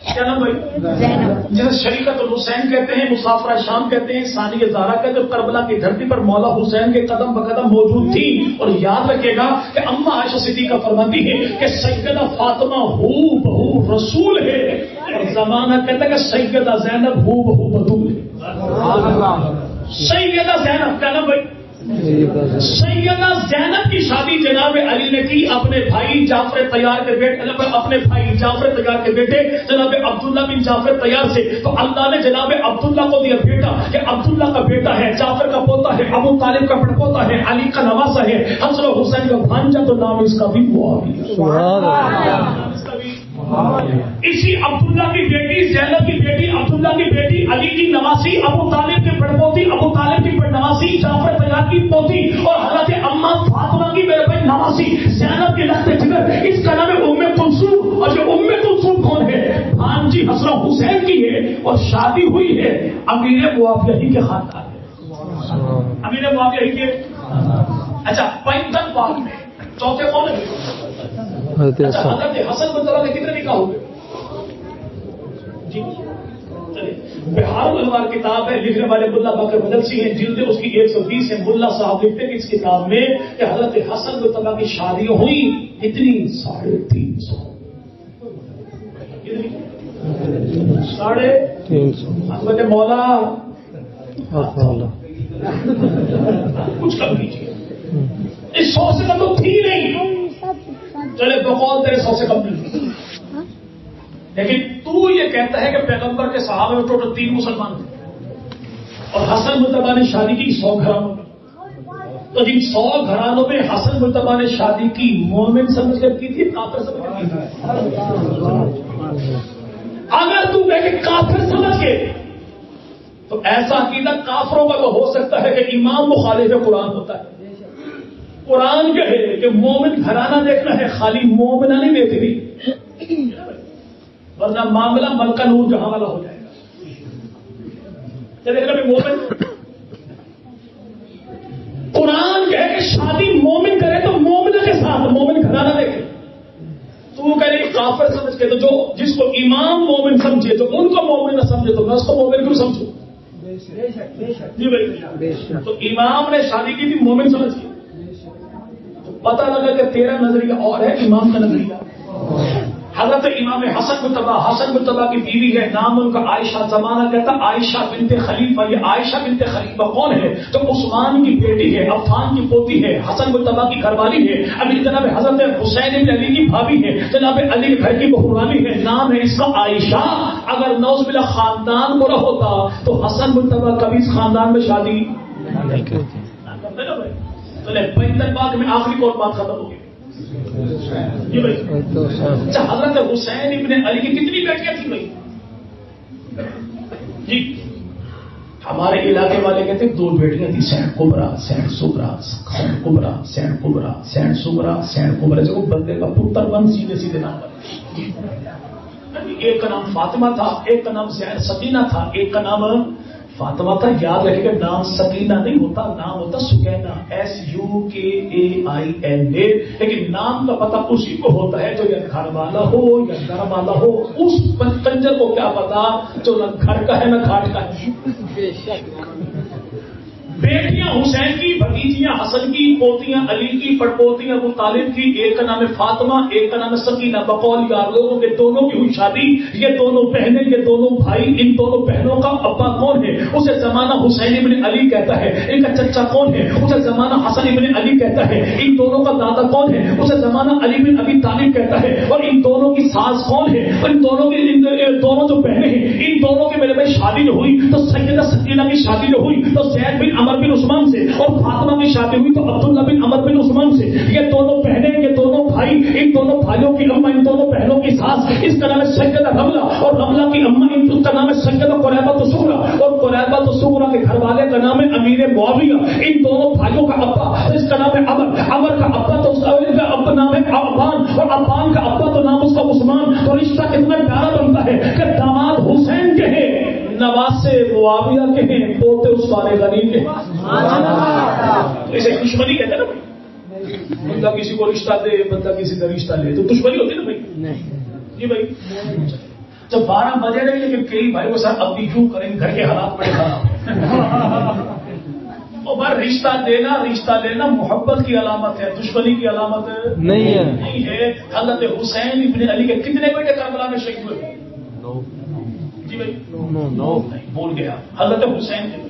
کیا نام بھائی؟ جسے شریکت الحسین کہتے ہیں، مسافرہ شام کہتے ہیں، ثانی زہرا کہتے ہیں. کربلا کی دھرتی پر مولا حسین کے قدم بقدم موجود تھی. اور یاد رکھے گا کہ اما عائشہ صدیقہ فرماتی ہے کہ سیدہ فاطمہ ہو بہو رسول ہے، اور زمانہ کہتا ہے کہ سیدہ زینب ہو بہو بدول ہے. سیدہ زینب کیا نام بھائی؟ سیدہ زینب کی شادی جناب علی نے کی اپنے بھائی جعفر طیار کے بیٹے جناب عبداللہ بن جعفر طیار سے. تو اللہ نے جناب عبداللہ کو دیا بیٹا کہ عبداللہ کا بیٹا ہے، جعفر کا پوتا ہے، ابو طالب کا پڑپوتا ہے، علی کا نواسا ہے، حسن و حسین کا بھانجا تو نام اس کا بھی معاویہ. اسی عبداللہ کی بیٹی زینب کی بیٹی عبداللہ کی بیٹی علی کی نواسی، ابو طالب کی پڑپوتی، ابو طالب کی نواسی، جعفر طیار کی پوتی، اور حضرت اما فاطمہ کی میرے بھائی نواسی زینب کے لخت جگر. اس کا نام ہے ام کلثوم. اور جو ام کلثوم کون ہے؟ بھانجی حسن حسین کی ہے، اور شادی ہوئی ہے امیر معاویہ ہی کے خاندان ہے. امیر معاویہ ہی کے. اچھا پینتن پاک میں چوتھے کون ہے؟ حضرت حسن بن طلحہ کے کتنے نکاح ہوئے؟ جی بہار الانوار کتاب ہے، لکھنے والے ملا بکر مدرسی ہیں، جلد اس کی 120 ہے. ملا صاحب لکھتے ہیں اس کتاب میں کہ حضرت حسن بن طلحہ کی شادیاں ہوئی کتنی؟ 350. 350. حضرت مولا کچھ کم کیجیے، اس 100 سے کم تو تھی نہیں. چلے بقول تیرے 100 سے کم نہیں، لیکن تو یہ کہتا ہے کہ پیغمبر کے صحابہ میں ٹوٹل 3 مسلمان تھے، اور حسن مرتبہ نے شادی کی 100 گھرانوں میں. تو جن 100 گھرانوں میں حسن مرتبہ نے شادی کی، مومن سمجھ کر کی تھی، کافر سمجھ کر کی تھی؟ اگر تو کہ کافر سمجھ کے، تو ایسا عقیدہ کافروں کا تو ہو سکتا ہے کہ امام مخالف قرآن ہوتا ہے. قرآن کہے کہ مومن گھرانہ دیکھنا ہے، خالی مومنہ نہیں دیکھنی، ورنہ معاملہ ملکہ نور جہاں والا ہو جائے گا. دیکھنا بھی مومن. قرآن کہے کہ شادی مومن کرے تو مومنہ کے ساتھ، مومن گھرانہ دیکھے. تو کہہ رہے کافر سمجھ کے، تو جو جس کو امام مومن سمجھے تو ان کو مومن نہ سمجھے تو میں اس کو مومن کیوں سمجھوں؟ جی بھائی. تو امام نے شادی کی تھی مومن سمجھ کے، پتہ لگا کہ تیرا نظریہ اور ہے، امام کا نظریہ. حضرت امام حسن مجتبی کی بیوی ہے، نام ان کا عائشہ، زمانہ کہتا عائشہ بنت خلیفہ. یہ عائشہ بنت خلیفہ کون ہے؟ تو عثمان کی بیٹی ہے، عفان کی پوتی ہے، حسن مجتبی کی گھر والی ہے. ابھی جناب حضرت حسین بن علی کی بھابھی ہے، جناب علی کے گھر کی بہورانی ہے، نام ہے اس کا عائشہ. اگر نوز باللہ خاندان کو نہ ہوتا تو حسن مجتبی کبھی اس خاندان میں شادی نہیں کرتے. چلے بعد میں آخری کو بات ختم ہو گئی. جی بھائی، اچھا حضرت حسین ابن علی کی کتنی بیٹیاں تھیں بھائی؟ جی ہمارے علاقے والے کہتے ہیں 2 بیٹیاں تھیں، سینڈ کبرا سینڈ سغرا، سینڈ کبرا سینڈ کبرا سینڈ سغرا سینڈ کبرا. جو بندے کا پتر بن سیدھے نام بنے. ایک کا نام فاطمہ تھا، ایک کا نام سکینہ تھا، ایک کا نام فاطمہ تھا. یاد رکھے گا نام سکینہ نہیں ہوتا، نام ہوتا سکینہ، SUKAINA. لیکن نام کا پتہ اسی کو ہوتا ہے جو یا گھر والا ہو یا گھر والا ہو. اس کنجر کو کیا پتا جو نہ گھر کا ہے نہ گھاٹ کا ہے. بیٹیاں حسین کی، بھتیجیاں حسن کی، پوتیاں علی کی، پڑپوتیاں ابو طالب کی. ایک کا نام ہے فاطمہ، ایک کا نام ہے سکینہ. بقول یار لوگوں کے دونوں کی ہوئی شادی. یہ دونوں بہنیں، یہ دونوں بھائی، ان دونوں بہنوں کا ابا کون ہے؟ اسے زمانہ حسین ابن علی کہتا ہے. ان کا چچا کون ہے؟ اسے زمانہ حسن ابن علی کہتا ہے. ان دونوں کا دادا کون ہے؟ اسے زمانہ علی بن ابی طالب کہتا ہے. اور ان دونوں کی ساس کون ہے؟ اور ان دونوں کی دونوں جو بہنیں ہیں، ان دونوں کی میرے بھائی شادی جو ہوئی تو سیدہ سکینہ کی شادی جو ہوئی تو زید بن عمر بن عثمان سے، اور فاطمہ کی شادی ہوئی تو عبداللہ بن عمر بن عثمان سے. یہ دونوں بہنیں، یہ دونوں بھائی، ان دونوں بھائیوں کی اماں، ان دونوں بہنوں کی ساس، اس کا نام ہے سیدہ رملہ. اور رملہ کی اماں، ان کا نام ہے سیدہ قریبہ الصغریٰ. اور قریبہ الصغریٰ کے گھر والے کا نام ہے امیر معاویہ. ان دونوں بھائیوں کا ابا، اس کا نام ہے عمر. عمر کا ابا تو اس کا ابا نام ہے عفان، اور عفان کا ابا تو نام اس کا عثمان. تو رشتہ کتنا پیارا بنتا ہے کہ داماد حسین کے ہیں، نواسے معاویہ کے ہیں، پوتے عثمان غنی کے ہیں. اسے دشمنی کہتے ہیں نا بھائی. بندہ کسی کو رشتہ دے، بندہ کسی کا رشتہ لے تو دشمنی ہوتی ہے نا بھائی. جی بھائی جب 12 بجے رہے لیکن کئی بھائی وہ سر اب بھی کیوں کریں، گھر کے حالات بڑے خراب. اور بار رشتہ دینا، رشتہ لینا محبت کی علامت ہے، دشمنی کی علامت نہیں ہے. حضرت حسین ابن علی کے کتنے بیٹے کربلا میں شہید ہوئے؟ جی بھائی بول گیا. حضرت حسین کے،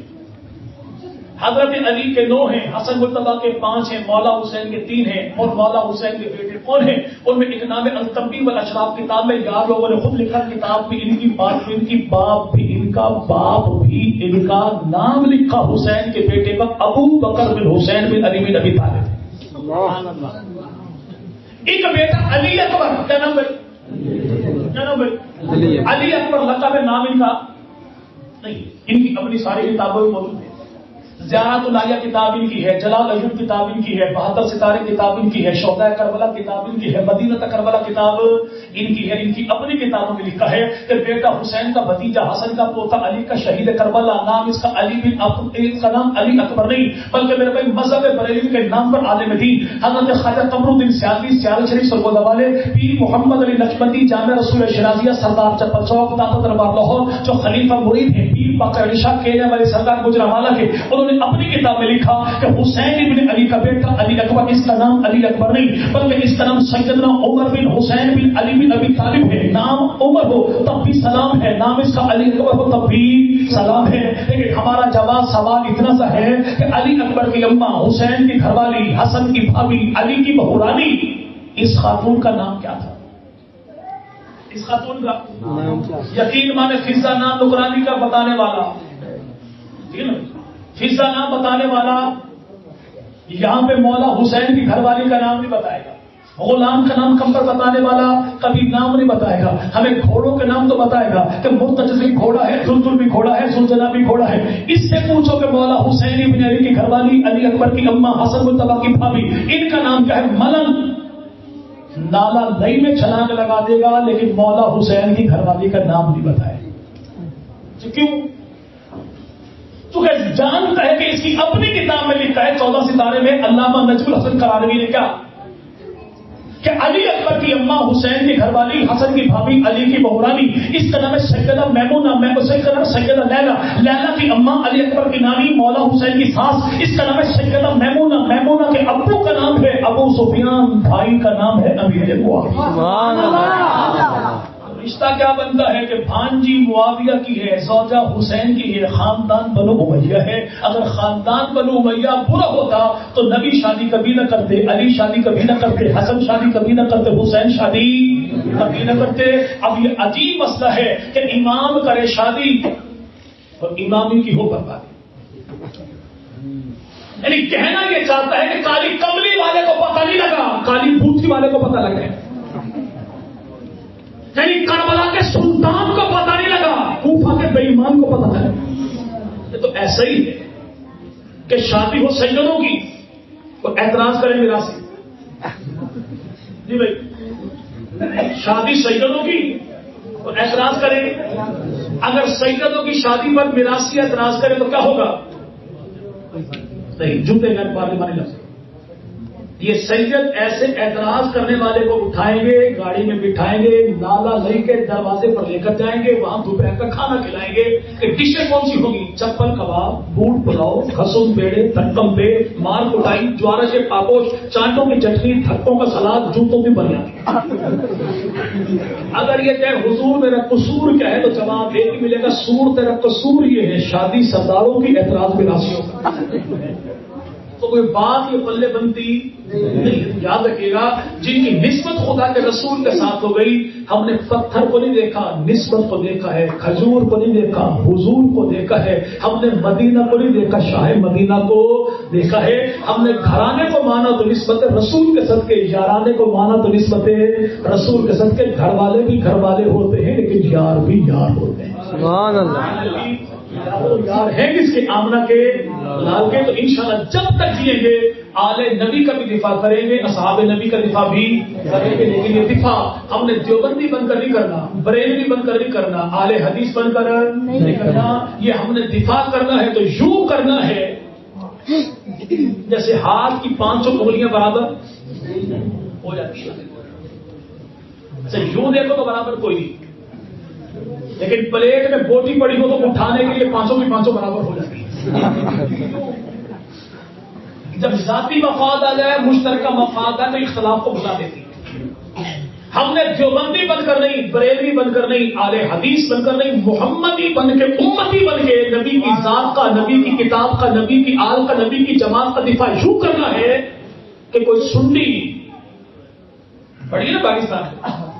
حضرت علی کے 9 ہیں، حسن مجتبی کے 5 ہیں، مولا حسین کے 3 ہیں. اور مولا حسین کے بیٹے کون ہیں؟ ان میں ایک نام ہے التنبیہ والاشراف. کتاب میں یار لوگوں نے خود لکھا، کتاب بھی ان کی بات، ان کی باپ بھی ان کا، باپ بھی ان کا، نام لکھا حسین کے بیٹے کا ابو بکر بن حسین بن علی بن ابی طالب. ایک بیٹا علی اکبر، کیا نام ہے؟ علی اکبر لقب ہے، نام ان کا نہیں. ان کی اپنی ساری کتابیں موجود ہیں. زیارت العالیہ کتاب ان کی ہے، جلال العجب کتاب ان کی ہے، 72 ستارے کتاب ان کی ہے، شہداء کربلا کتاب ان کی ہے، مدینہ کربلا کتاب ان کی ہے. ان کی اپنی کتابوں میں لکھا ہے کہ بیٹا حسین کا بھتیجا حسن کا پوتا علی کا شہید کربلا، نام اس کا علی بن اس کا نام علی اکبر نہیں بلکہ میرے بھائی مذہب بریلوی کے نام پر عالم دین حضرت خواجہ قمر الدین سیالوی سیال شریف سرگود والے، پیر محمد علی نقشبندی جامع رسول شرازیہ سردار چپل چوک داتا دربار لاہور جو خلیفہ مرید ہیں، پیر باقر علی شاہ کیلے والے سرکار گجرانوالہ کے، انہوں نے اپنی کتاب میں لکھا کہ حسین ابن علی کا بیٹا علی اکبر، اس کا نام علی اکبر نہیں بلکہ اس کا نام سیدنا عمر بن حسین بن علی بن ابی طالب ہے. نام عمر ہو تب بھی سلام ہے، نام اس کا علی اکبر ہو تب بھی سلام ہے. لیکن ہمارا جواب سوال اتنا سا ہے کہ علی اکبر کی اماں، حسین کی گھر والی، حسن کی بھابھی، علی کی بہورانی، اس خاتون کا نام کیا تھا؟ اس خاتون کا یقین مانے فضا نام نکرانی کا بتانے والا، فضا نام بتانے والا یہاں پہ مولا حسین کی گھر والی کا نام نہیں بتائے گا. غلام کا نام کمبر بتانے والا کبھی نام نہیں بتائے گا. ہمیں گھوڑوں کے نام تو بتائے گا کہ مرتجز بھی گھوڑا ہے، زلزل بھی گھوڑا ہے، زلزلہ بھی گھوڑا ہے. اس سے پوچھو کہ مولا حسین ابن علی کی گھر والی، علی اکبر کی اماں، حسن مجتبی کی بھابھی، ان کا نام کیا ہے؟ ملن. نالا نئی میں چھلانگ لگا دے گا لیکن مولا حسین کی گھر والی کا نام نہیں بتائے. کیوں؟ چونکہ جانتا ہے کہ اس کی اپنی کتاب میں لکھا ہے 14 ستارے میں علامہ نجم الحسن قرانوی نے کیا کہ علی اکبر کی اماں، حسین کی گھر والی، حسن کی بھابھی، علی کی بہورانی، اس کا نام ہے سیدہ میمونہ، سیدہ لیلا. لیلا کی اماں، علی اکبر کی نانی، مولا حسین کی ساس، اس کا نام ہے سیدہ میمونہ. میمونہ کے ابو کا نام ہے ابو سفیان نام بھائی کا نام ہے امیر معاویہ. رشتہ کیا بنتا ہے کہ بھانجی معاویہ کی ہے، زوجہ حسین کی ہے، خاندان بنو امیہ ہے. اگر خاندان بنو امیہ برا ہوتا تو نبی شادی کبھی نہ کرتے، علی شادی کبھی نہ کرتے، حسن شادی کبھی نہ کرتے، حسین شادی کبھی نہ کرتے. اب یہ عجیب مسئلہ ہے کہ امام کرے شادی اور امامی کی ہو بربادی. یعنی کہنا یہ چاہتا ہے کہ کالی کملی والے کو پتہ نہیں لگا، کالی بوتھی والے کو پتہ لگ گیا. یعنی کربلا کے سلطان کو پتہ نہیں لگا، کوفہ کے بے ایمان کو پتہ چلا. یہ تو ایسا ہی ہے کہ شادی ہو سیدوں کی تو اعتراض کریں میراثی. جی بھائی، شادی سیدوں کی تو اعتراض کریں. اگر سیدوں کی شادی پر میراثی اعتراض کرے تو کیا ہوگا؟ نہیں، جوتے گھر پارے مانے لگ سکتے. یہ سید ایسے اعتراض کرنے والے کو اٹھائیں گے، گاڑی میں بٹھائیں گے، نالا لے کے دروازے پر لے کر جائیں گے، وہاں دوپہر کا کھانا کھلائیں گے. کہ ڈشیں کون سی ہوگی؟ چپل کباب، بوٹ پلاؤ، خسم پیڑے، تھکم پے، مال کٹائی، جوارہ کے پاپوش، چانٹوں کی چٹنی، تھکوں کا سلاد، جوتوں کی بنیاد. اگر یہ کہے حضور میرا قصور کیا ہے تو جواب ایک ہی ملے گا، سور تیرا قصور یہ ہے شادی سرداروں کی، اعتراض میراثیوں کا. تو کوئی بات یہ پلے بنتی نہیں. یاد رکھیے گا، جن کی نسبت خدا کے رسول کے ساتھ ہو گئی، ہم نے پتھر کو نہیں دیکھا، نسبت کو دیکھا ہے. کھجور کو نہیں دیکھا، حضور کو دیکھا ہے. ہم نے مدینہ کو نہیں دیکھا، شاہ مدینہ کو دیکھا ہے. ہم نے گھرانے کو مانا تو نسبت رسول کے صدقے، یارانے کو مانا تو نسبت رسول کے صدقے. گھر والے بھی گھر والے ہوتے ہیں لیکن یار بھی یار ہوتے ہیں. سبحان اللہ. یار ہیں کس کے؟ آمنہ کے، لال کے. تو انشاءاللہ جب تک جئیں گے آل نبی کا بھی دفاع کریں گے، اصحاب نبی کا دفاع بھی کریں گے. لیکن یہ دفاع ہم نے دیوبندی بن کر نہیں کرنا، بریلوی بن کر نہیں کرنا، آل حدیث بن کر نہیں کرنا. یہ ہم نے دفاع کرنا ہے تو یوں کرنا ہے جیسے ہاتھ کی 500 انگلیاں برابر ہو جاتی ہیں. یوں دیکھو تو برابر کوئی نہیں، لیکن پلیٹ میں بوٹی پڑی ہو تو اٹھانے کے لیے 500 کی 500 برابر ہو جاتی ہے. جب ذاتی مفاد آ جائے، مشترکہ مفاد آئے تو اختلاف کو بتا دیتی ہے. ہم نے دیوبندی بن کر نہیں، بریلوی بن کر نہیں، آل حدیث بن کر نہیں، محمدی بن کے، امتی بن کے نبی کی ذات کا، نبی کی کتاب کا، نبی کی آل کا، نبی کی جماعت کا دفاع یوں کرنا ہے کہ کوئی سنی پڑھی نا پاکستان میں،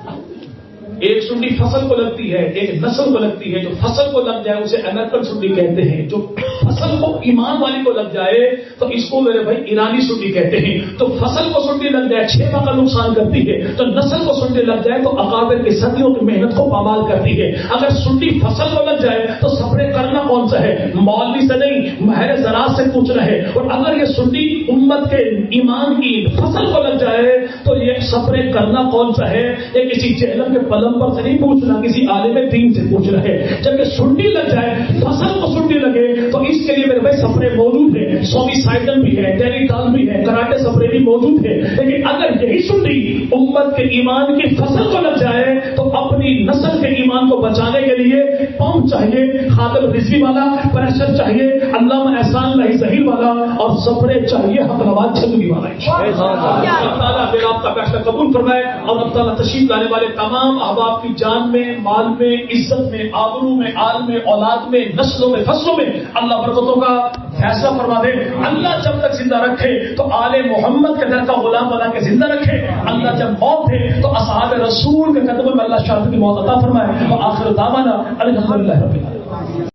ایک سنڈی فصل کو لگتی ہے، ایک نسل کو لگتی ہے. جو فصل کو لگ جائے اسے امریکن سنڈی کہتے ہیں. جو فصل کو ایمان والی کو لگ جائے تو اس کو میرے بھائی ایرانی سنڈی کہتے ہیں. تو فصل کو سنڈی لگ جائے 6 کا نقصان کرتی ہے، تو نسل کو سنڈی لگ جائے تو اکابر کی صدیوں کی محنت کو پامال کرتی ہے. اگر سنڈی فصل کو لگ جائے تو سفرے کرنا کون سا ہے؟ مولوی سے نہیں، ماہر زراعت سے پوچھنا ہے. اور اگر یہ سنڈی امت کے ایمان کی فصل کو لگ جائے تو یہ سفرے کرنا کون سا ہے؟ یہ کسی جہلم کے پر سے نہیں پوچھنا، کسی عالم دین سے پوچھنا ہے. جب یہ سنڈی لگ جائے، فصل کو سنڈی لگے تو اس کے لیے میرے بھائی سفرے موجود ہیں، سومیسائڈل بھی ہے، ٹیلیٹال بھی ہے، کراٹے سفرے بھی موجود ہے. لیکن اگر یہی سنڈی امت کے ایمان کی فصل کو لگ جائے تو اپنی نسل کے ایمان کو بچانے کے لیے پمپ چاہیے، خاتم رضوی والا، پریشر چاہیے، علامہ احسان اللہ ظہیر والا، اور سفرے چاہیے حق نواز چھتری والا. اللہ تعالیٰ میرا آپ کا فیصلہ قبول فرمائے اور اللہ تعالیٰ تشریف لانے والے تمام احباب کی جان میں، مال میں، عزت میں، آبرو میں، آل میں، اولاد میں، نسلوں میں، فصلوں میں اللہ برکتوں کا فیصلہ فرما دے. اللہ جب تک زندہ رکھے تو آل محمد کے در کا غلام بنا کے زندہ رکھے. اللہ جب موت ہے تو اصحاب رسول کے قدموں میں اللہ شہادت کی موت عطا فرمائے. وآخر دعوانا الحمدللہ رب العالمین.